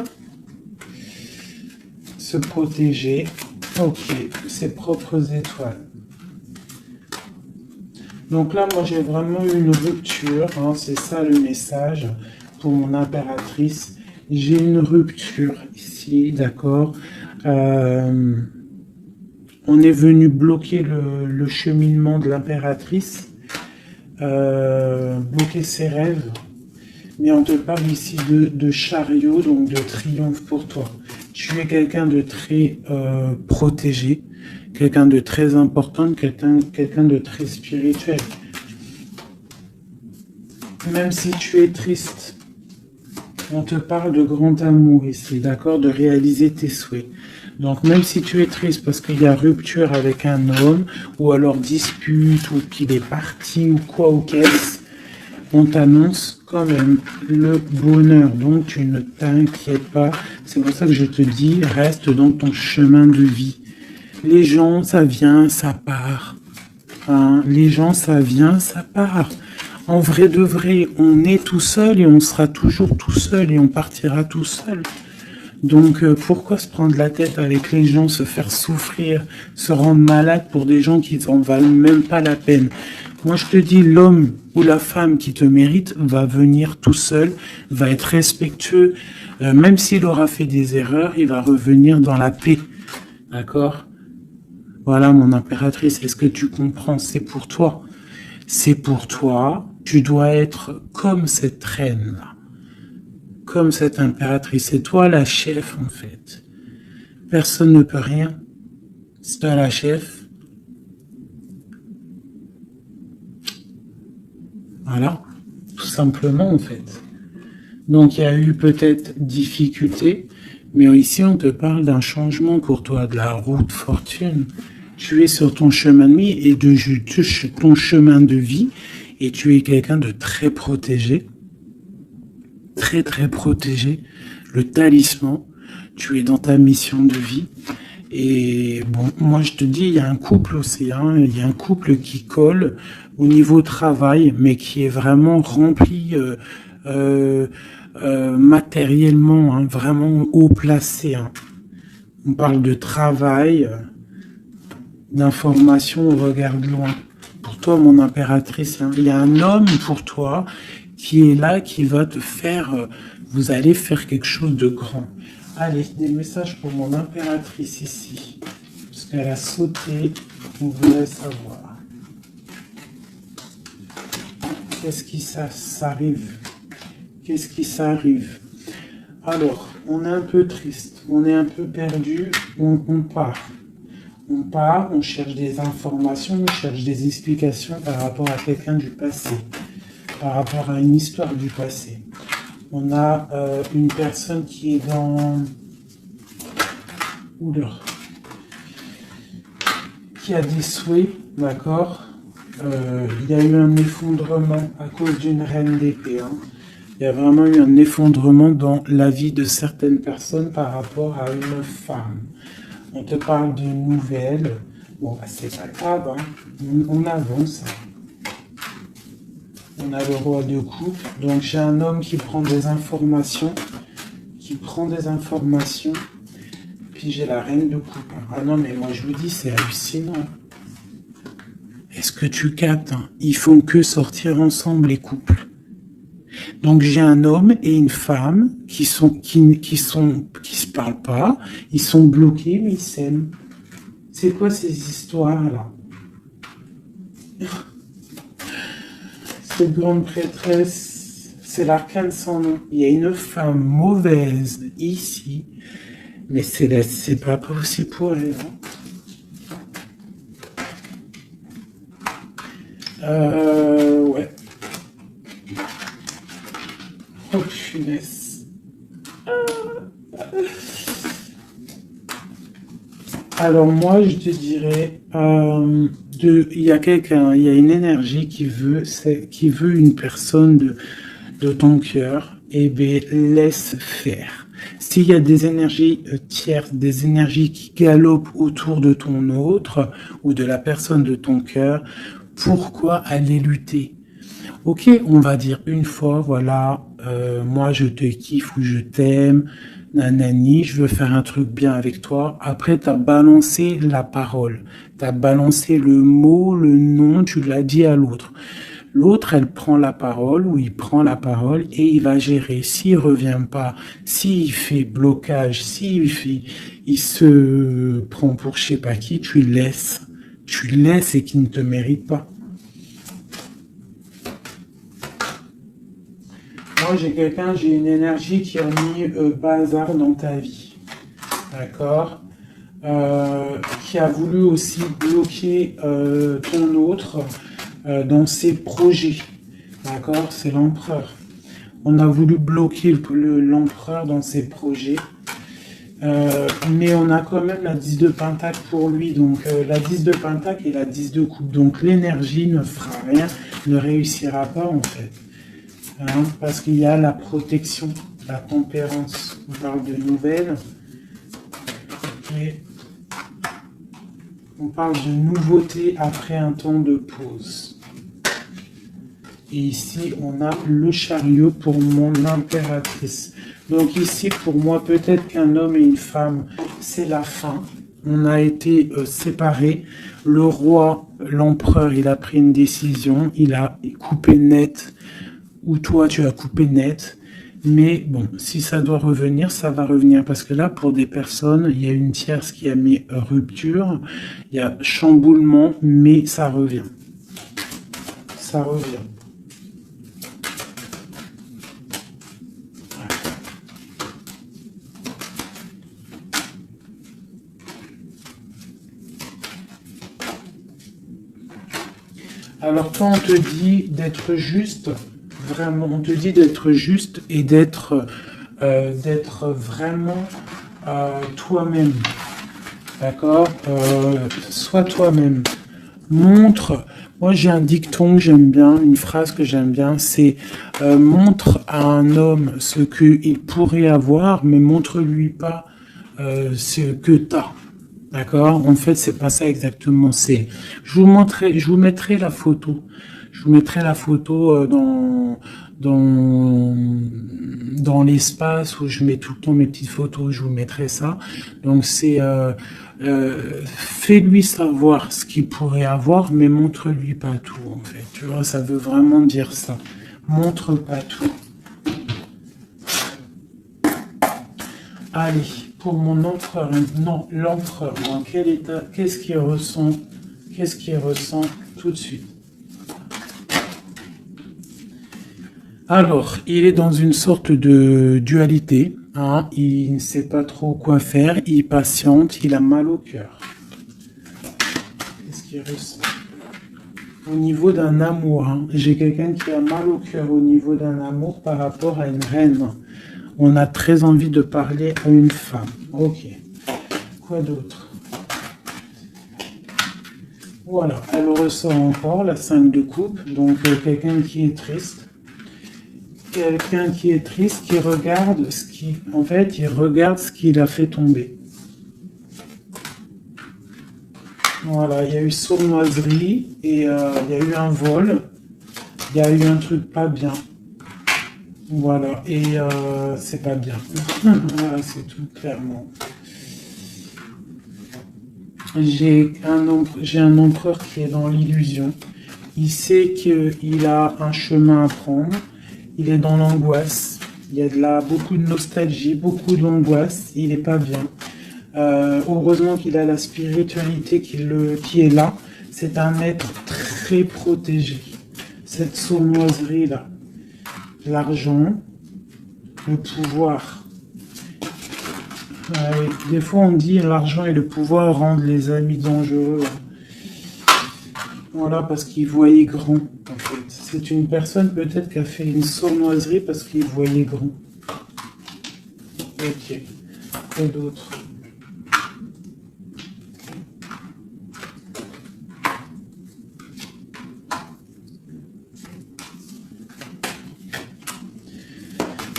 Se protéger. Ok, ses propres étoiles. Donc là, moi, j'ai vraiment eu une rupture. Hein, c'est ça le message pour mon impératrice. J'ai une rupture ici, d'accord. On est venu bloquer le cheminement de l'impératrice, bloquer ses rêves. Mais on te parle ici de chariot, donc de triomphe pour toi. Tu es quelqu'un de très protégé, quelqu'un de très important, quelqu'un de très spirituel. Même si tu es triste, on te parle de grand amour ici, d'accord, de réaliser tes souhaits. Donc même si tu es triste parce qu'il y a rupture avec un homme, ou alors dispute, ou qu'il est parti, ou quoi, ou qu'est-ce, on t'annonce quand même le bonheur. Donc tu ne t'inquiètes pas. C'est pour ça que je te dis, reste dans ton chemin de vie. Les gens, ça vient, ça part. Hein, les gens, ça vient, ça part. En vrai de vrai, on est tout seul et on sera toujours tout seul et on partira tout seul. Donc pourquoi se prendre la tête avec les gens, se faire souffrir, se rendre malade pour des gens qui n'en valent même pas la peine? Moi je te dis, l'homme ou la femme qui te mérite va venir tout seul, va être respectueux, même s'il aura fait des erreurs, il va revenir dans la paix. D'accord? Voilà mon impératrice, est-ce que tu comprends? C'est pour toi. C'est pour toi. Tu dois être comme cette reine-là. Comme cette impératrice. C'est toi la chef, en fait. Personne ne peut rien. C'est toi la chef. Voilà. Tout simplement, en fait. Donc, il y a eu peut-être difficulté, Mais ici, on te parle d'un changement pour toi, de la route fortune. Tu es sur ton chemin de vie et ton chemin de vie et tu es quelqu'un de très protégé. Très, très protégé. Le talisman. Tu es dans ta mission de vie. Et bon, moi je te dis, il y a un couple aussi, hein, il y a un couple qui colle au niveau travail, mais qui est vraiment rempli matériellement, hein, vraiment haut placé. Hein. On parle de travail, d'information, on regarde loin. Pour toi, mon impératrice, hein, il y a un homme pour toi qui est là, qui va te faire, vous allez faire quelque chose de grand. Allez, des messages pour mon impératrice ici. Parce qu'elle a sauté, on voulait savoir. Qu'est-ce qui s'arrive? Qu'est-ce qui s'arrive? Alors, on est un peu triste, on est un peu perdu, on part. On part, on cherche des informations, on cherche des explications par rapport à quelqu'un du passé, par rapport à une histoire du passé. On a une personne qui est dans... Oula. Qui a des souhaits, d'accord. Il y a eu un effondrement à cause d'une reine d'épée. Hein. Il y a vraiment eu un effondrement dans la vie de certaines personnes par rapport à une femme. On te parle de nouvelles. Bon, bah, c'est pas grave, hein. On avance. On a le roi de coupe. Donc j'ai un homme qui prend des informations. Puis j'ai la reine de coupe. Ah non, mais moi je vous dis, c'est hallucinant. Est-ce que tu captes, hein? Ils font que sortir ensemble, les couples. Donc j'ai un homme et une femme qui se parlent pas. Ils sont bloqués, mais ils s'aiment. C'est quoi ces histoires-là? Cette grande prêtresse, c'est l'arcane sans nom. Il y a une femme mauvaise ici, mais c'est pas possible pour elle. Ouais. Oh, finesse. Alors moi, je te dirais, il y a quelqu'un, il y a une énergie qui veut une personne de ton cœur, et bien laisse faire. S'il y a des énergies tierces, des énergies qui galopent autour de ton autre ou de la personne de ton cœur, pourquoi aller lutter? Ok, on va dire une fois, voilà, moi je te kiffe ou je t'aime, nanani, je veux faire un truc bien avec toi. Après, tu as balancé la parole, tu as balancé le mot, le nom, tu l'as dit à l'autre. L'autre, elle prend la parole ou il prend la parole et il va gérer. S'il revient pas, s'il fait blocage, il se prend pour je sais pas qui, tu laisses et qu'il ne te mérite pas. Moi, j'ai une énergie qui a mis bazar dans ta vie. D'accord? Qui a voulu aussi bloquer ton autre dans ses projets. D'accord? C'est l'empereur. On a voulu bloquer l'empereur dans ses projets. Mais on a quand même la 10 de pentacle pour lui. Donc la 10 de pentacle et la 10 de coupe. Donc l'énergie ne fera rien, ne réussira pas en fait. Hein, parce qu'il y a la protection, la tempérance. On parle de nouvelles. Et on parle de nouveauté après un temps de pause. Et ici, on a le chariot pour mon impératrice. Donc ici, pour moi, peut-être qu'un homme et une femme, c'est la fin. On a été séparés. Le roi, l'empereur, il a pris une décision. Il a coupé net. Ou toi, tu as coupé net. Mais bon, si ça doit revenir, ça va revenir. Parce que là, pour des personnes, il y a une tierce qui a mis rupture. Il y a chamboulement, mais ça revient. Ça revient. Alors toi, on te dit d'être juste, vraiment, on te dit d'être juste et d'être vraiment toi-même. D'accord? Sois toi-même. Montre. Moi, j'ai un dicton que j'aime bien, une phrase que j'aime bien, c'est montre à un homme ce qu'il pourrait avoir, mais montre-lui pas ce que tu as. D'accord? En fait, c'est pas ça exactement. Je vous mettrai la photo. Je vous mettrai la photo dans l'espace où je mets tout le temps mes petites photos. Je vous mettrai ça. Donc c'est fais-lui savoir ce qu'il pourrait avoir, mais montre-lui pas tout. En fait, tu vois, ça veut vraiment dire ça. Montre pas tout. Allez, pour mon empereur, non, l'empereur, dans quel état, qu'est-ce qu'il ressent tout de suite? Alors, il est dans une sorte de dualité, hein, il ne sait pas trop quoi faire, il patiente, il a mal au cœur. Qu'est-ce qu'il ressent? Au niveau d'un amour, hein, j'ai quelqu'un qui a mal au cœur au niveau d'un amour par rapport à une reine. On a très envie de parler à une femme. Ok. Quoi d'autre? Voilà, elle ressort encore la 5 de coupe. Donc quelqu'un qui est triste. Quelqu'un qui est triste, qui regarde ce qui... En fait, il regarde ce qu'il a fait tomber. Voilà, il y a eu sournoiserie et il y a eu un vol. Il y a eu un truc pas bien. Voilà, et c'est pas bien. Voilà, c'est tout, clairement. J'ai un empereur qui est dans l'illusion. Il sait qu'il a un chemin à prendre. Il est dans l'angoisse. Il y a beaucoup de nostalgie, beaucoup d'angoisse. Il n'est pas bien. Heureusement qu'il a la spiritualité qui est là. C'est un être très protégé. Cette sournoiserie-là. L'argent, le pouvoir. Des fois, on dit l'argent et le pouvoir rendent les amis dangereux. Voilà, parce qu'il voyait grand. En fait. C'est une personne peut-être qui a fait une sournoiserie parce qu'il voyait grand. Ok. Et d'autres.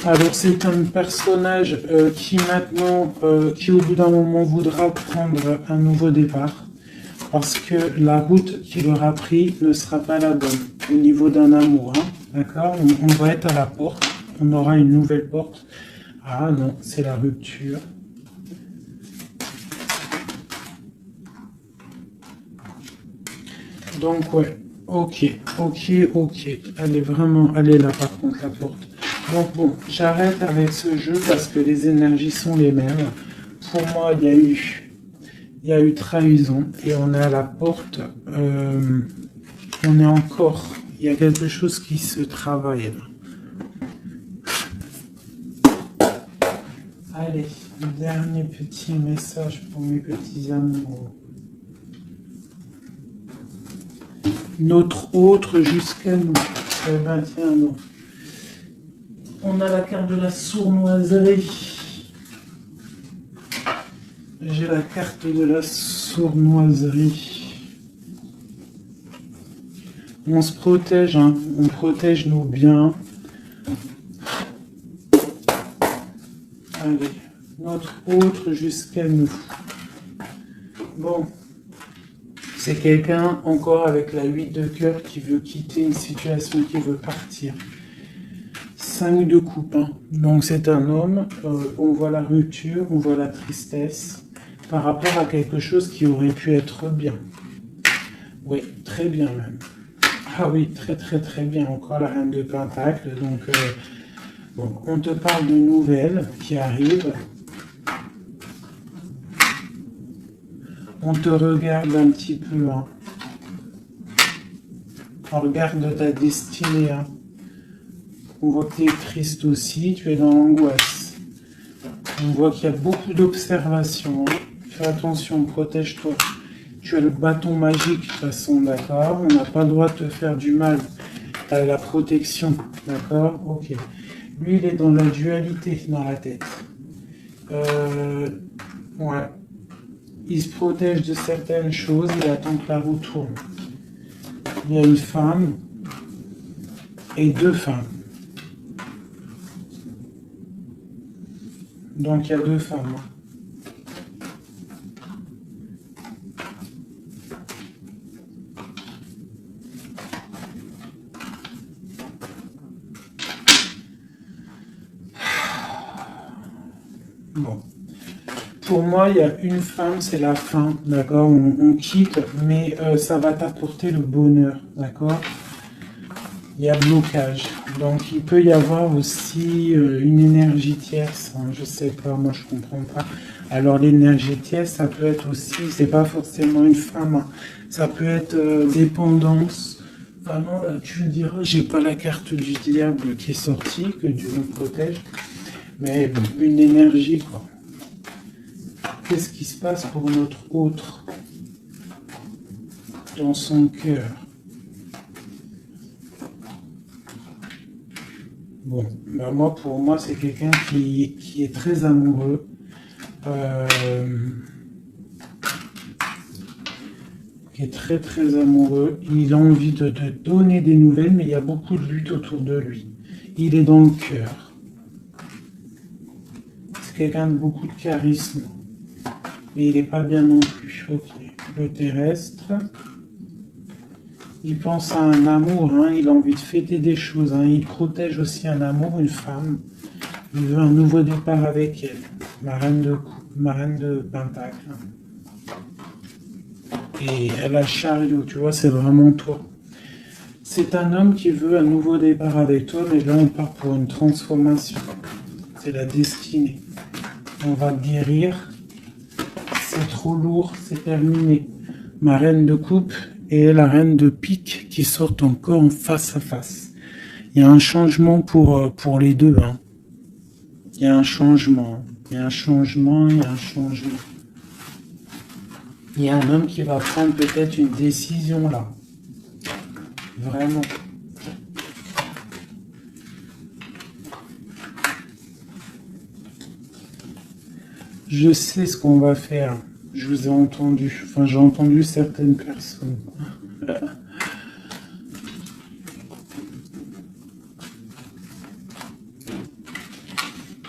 Alors c'est un personnage qui maintenant, qui au bout d'un moment voudra prendre un nouveau départ parce que la route qu'il aura pris ne sera pas la bonne au niveau d'un amour. Hein, d'accord? On va être à la porte, on aura une nouvelle porte. Ah non, c'est la rupture. Donc ouais, ok. Elle est là par contre la porte. Donc bon, j'arrête avec ce jeu parce que les énergies sont les mêmes. Pour moi, il y a eu trahison et on est à la porte. On est encore. Il y a quelque chose qui se travaille là. Allez, dernier petit message pour mes petits amours. Notre autre jusqu'à nous. Eh ben tiens, non. On a la carte de la sournoiserie. J'ai la carte de la sournoiserie. On se protège, hein. On protège nos biens. Allez, notre autre jusqu'à nous. Bon, c'est quelqu'un encore avec la 8 de cœur qui veut quitter une situation, qui veut partir. 5 de coupe, hein. Donc c'est un homme, on voit la rupture, on voit la tristesse par rapport à quelque chose qui aurait pu être bien. Oui, très bien même. Ah oui, très bien, encore la reine de Pentacle. Donc bon, on te parle de nouvelles qui arrivent. On te regarde un petit peu, hein. On regarde ta destinée, hein. On voit que tu es triste aussi, tu es dans l'angoisse. On voit qu'il y a beaucoup d'observations. Fais attention, protège-toi. Tu as le bâton magique de toute façon, d'accord? On n'a pas le droit de te faire du mal. Tu as la protection, d'accord? Ok. Lui, il est dans la dualité dans la tête. Ouais. Il se protège de certaines choses, il attend que la roue tourne. Il y a une femme et deux femmes. Donc il y a deux femmes. Bon. Pour moi, il y a une femme, c'est la fin, d'accord? On quitte, mais ça va t'apporter le bonheur, d'accord? Il y a blocage. Donc, il peut y avoir aussi une énergie tierce, hein, je sais pas, moi je comprends pas. Alors, l'énergie tierce, ça peut être aussi, c'est pas forcément une femme, hein, ça peut être dépendance. Vraiment, là, tu me diras, j'ai pas la carte du diable qui est sortie, que Dieu nous protège, mais bon, une énergie, quoi. Qu'est-ce qui se passe pour notre autre dans son cœur? Bon, ben moi, pour moi, c'est quelqu'un qui est très amoureux, qui est très très amoureux. Il a envie de te donner des nouvelles, mais il y a beaucoup de lutte autour de lui. Il est dans le cœur. C'est quelqu'un de beaucoup de charisme. Mais il n'est pas bien non plus. Ok. Le terrestre. Il pense à un amour, hein. Il a envie de fêter des choses. Hein. Il protège aussi un amour, une femme. Il veut un nouveau départ avec elle. Ma reine de coupe, ma reine de pentacle. Et elle a le chariot, tu vois, c'est vraiment toi. C'est un homme qui veut un nouveau départ avec toi, mais là on part pour une transformation. C'est la destinée. On va guérir. C'est trop lourd, c'est terminé. Ma reine de coupe et la reine de pique qui sortent encore en face à face. Il y a un changement pour les deux. Hein. Il y a un changement. Il y a un changement, il y a un changement. Il y a un homme qui va prendre peut-être une décision là. Vraiment. Je sais ce qu'on va faire. Je vous ai entendu. Enfin, j'ai entendu certaines personnes.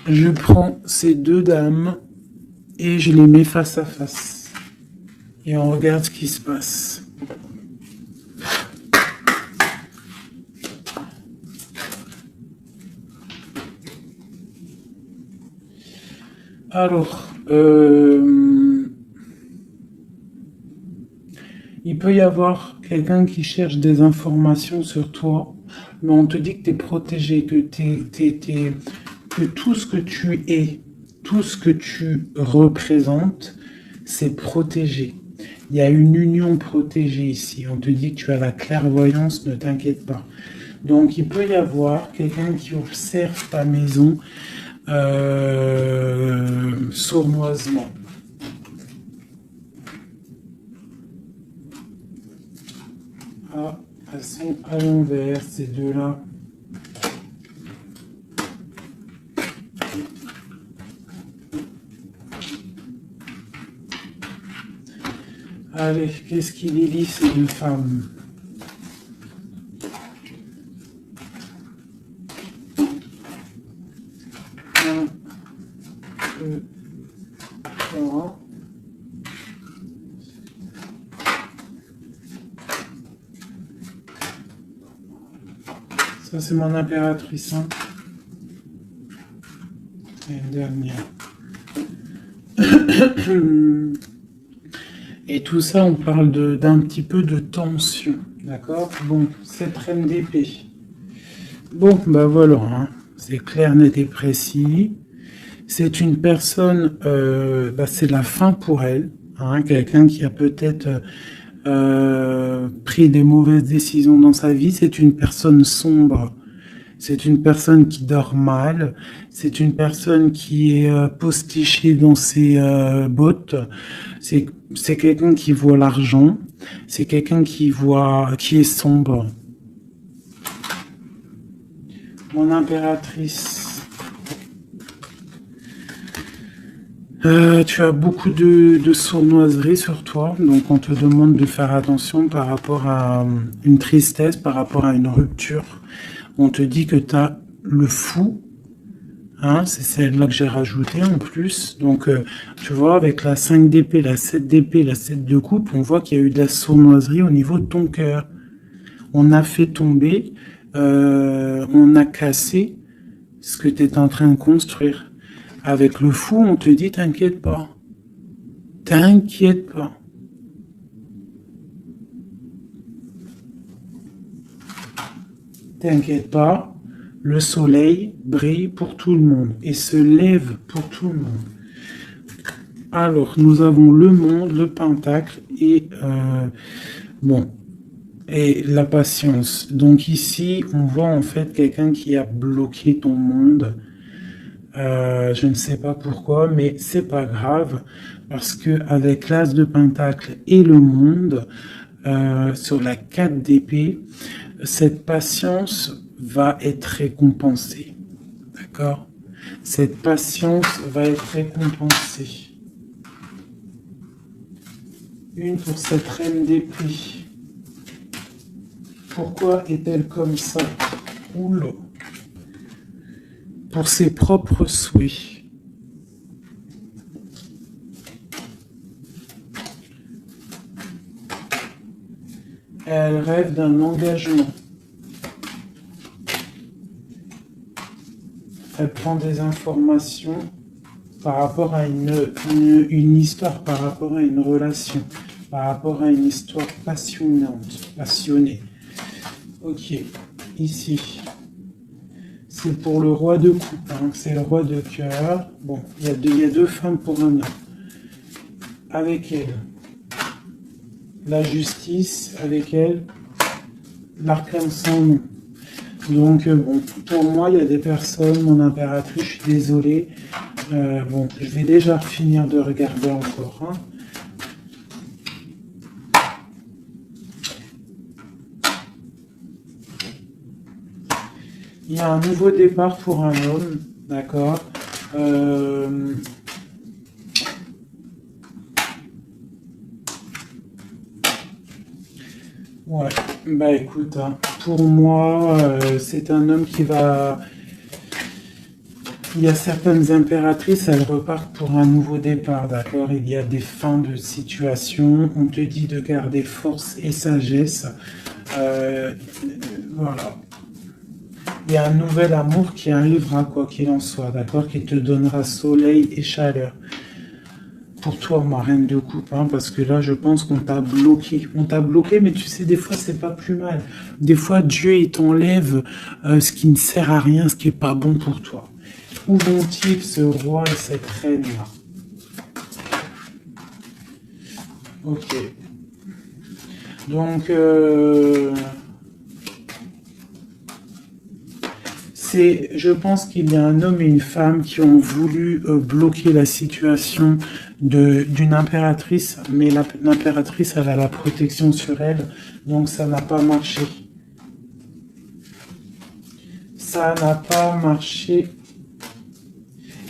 Je prends ces deux dames et je les mets face à face. Et on regarde ce qui se passe. Alors, il peut y avoir quelqu'un qui cherche des informations sur toi, mais on te dit que tu es protégé, que que tout ce que tu es, tout ce que tu représentes, c'est protégé. Il y a une union protégée ici. On te dit que tu as la clairvoyance, ne t'inquiète pas. Donc, il peut y avoir quelqu'un qui observe ta maison sournoisement. Ah, elles sont à l'envers, ces deux-là. Allez, qu'est-ce qui les lie, ces deux femmes? Un, deux, trois. Ça, c'est mon impératrice. Hein. Et une dernière. Et tout ça, on parle d'un petit peu de tension. D'accord? Bon, cette reine d'épée. Bon, bah voilà. Hein. C'est clair, net et précis. C'est une personne, c'est la fin pour elle. Hein, quelqu'un qui a peut-être pris des mauvaises décisions dans sa vie. C'est une personne sombre. C'est une personne qui dort mal. C'est une personne qui est postichée dans ses bottes. C'est quelqu'un qui voit l'argent. C'est quelqu'un qui est sombre. Mon impératrice. Tu as beaucoup de sournoiserie sur toi, donc on te demande de faire attention par rapport à une tristesse, par rapport à une rupture. On te dit que tu as le fou, hein, c'est celle-là que j'ai rajouté en plus. Donc, tu vois, avec la 5 d'épée, la 7 d'épée, la 7 de coupe, on voit qu'il y a eu de la sournoiserie au niveau de ton cœur. On a fait tomber, on a cassé ce que tu es en train de construire. Avec le fou, on te dit t'inquiète pas. T'inquiète pas. T'inquiète pas. Le soleil brille pour tout le monde et se lève pour tout le monde. Alors, nous avons le monde, le pentacle et bon, et la patience. Donc ici, on voit en fait quelqu'un qui a bloqué ton monde. Je ne sais pas pourquoi, mais c'est pas grave parce que avec l'as de pentacle et le monde sur la 4 d'épée, cette patience va être récompensée. D'accord? Cette patience va être récompensée. Une pour cette reine d'épée. Pourquoi est-elle comme ça? Oula. Pour ses propres souhaits. Elle rêve d'un engagement. Elle prend des informations par rapport à une histoire, par rapport à une relation, par rapport à une histoire passionnante, passionnée. Ok, ici. C'est pour le roi de coupe, hein. C'est le roi de cœur. Bon, il y a deux femmes pour un homme. Avec elle, la justice, avec elle, l'arcane sans nom. Donc, bon, pour moi, il y a des personnes, mon impératrice, je suis désolé. Bon, je vais déjà finir de regarder encore. Hein. Il y a un nouveau départ pour un homme, d'accord. Ouais, bah écoute, hein, pour moi, c'est un homme qui va... Il y a certaines impératrices, elles repartent pour un nouveau départ, d'accord. Il y a des fins de situation, on te dit de garder force et sagesse. Voilà. Il y a un nouvel amour qui arrivera, quoi qu'il en soit, d'accord, qui te donnera soleil et chaleur. Pour toi, ma reine de coupe, hein, parce que là, je pense qu'on t'a bloqué. On t'a bloqué, mais tu sais, des fois, c'est pas plus mal. Des fois, Dieu, il t'enlève ce qui ne sert à rien, ce qui est pas bon pour toi. Où vont-ils, ce roi et cette reine-là? Ok. Donc, je pense qu'il y a un homme et une femme qui ont voulu bloquer la situation d'une impératrice, mais l'impératrice, elle a la protection sur elle, donc ça n'a pas marché. Ça n'a pas marché.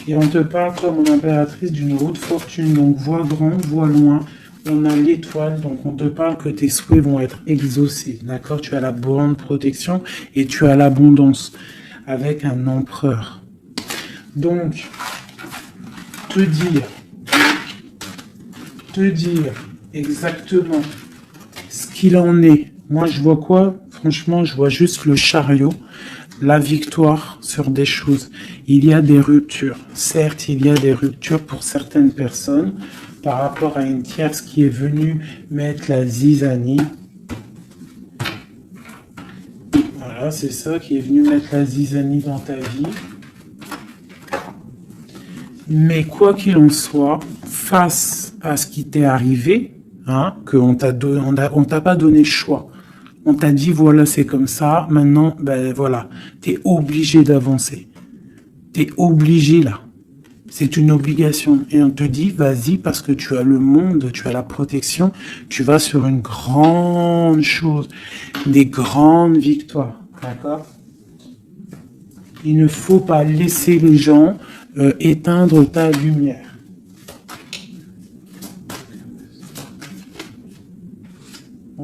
Et on te parle comme une impératrice d'une roue de fortune, donc vois grand, vois loin. On a l'étoile, donc on te parle que tes souhaits vont être exaucés, d'accord? Tu as la bonne protection et tu as l'abondance avec un empereur. Donc, te dire exactement ce qu'il en est. Moi, je vois quoi? Franchement, je vois juste le chariot, la victoire sur des choses. Il y a des ruptures. Certes, il y a des ruptures pour certaines personnes par rapport à une tierce qui est venue mettre la zizanie. Voilà, c'est ça, qui est venu mettre la zizanie dans ta vie. Mais quoi qu'il en soit, face à ce qui t'est arrivé, hein, qu'on t'a pas donné le choix. On t'a dit, voilà, c'est comme ça. Maintenant, ben voilà, t'es obligé d'avancer. T'es obligé là. C'est une obligation. Et on te dit, vas-y, parce que tu as le monde, tu as la protection, tu vas sur une grande chose, des grandes victoires. D'accord? Il ne faut pas laisser les gens éteindre ta lumière.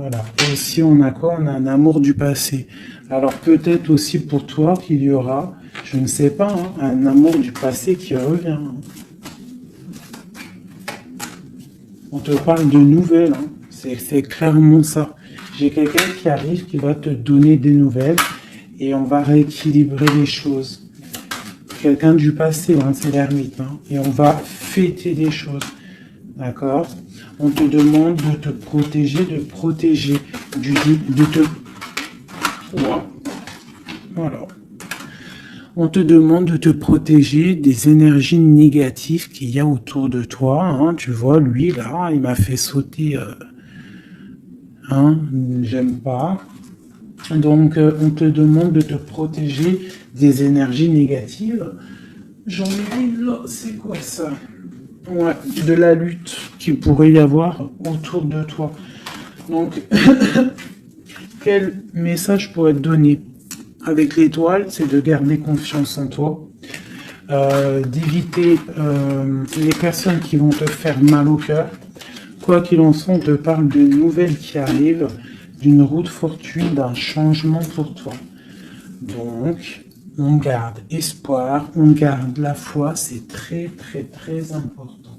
Voilà. Et aussi, on a quoi? On a un amour du passé. Alors peut-être aussi pour toi qu'il y aura, je ne sais pas, hein, un amour du passé qui revient. Hein. On te parle de nouvelles. Hein. C'est clairement ça. J'ai quelqu'un qui arrive qui va te donner des nouvelles et on va rééquilibrer les choses. Quelqu'un du passé, hein, c'est l'ermite. Hein, et on va fêter des choses. D'accord? On te demande de te protéger, de protéger de te... Voilà. On te demande de te protéger des énergies négatives qu'il y a autour de toi. Hein. Tu vois, lui, là, il m'a fait sauter. Hein, j'aime pas. Donc, on te demande de te protéger des énergies négatives. J'en ai une là, c'est quoi ça? Ouais, de la lutte qu'il pourrait y avoir autour de toi. Donc, quel message pourrait te donner avec l'étoile? C'est de garder confiance en toi, d'éviter les personnes qui vont te faire mal au cœur. Quoi qu'il en soit, on te parle de nouvelles qui arrivent, d'une route fortune, d'un changement pour toi. Donc, on garde espoir, on garde la foi, c'est très très très important.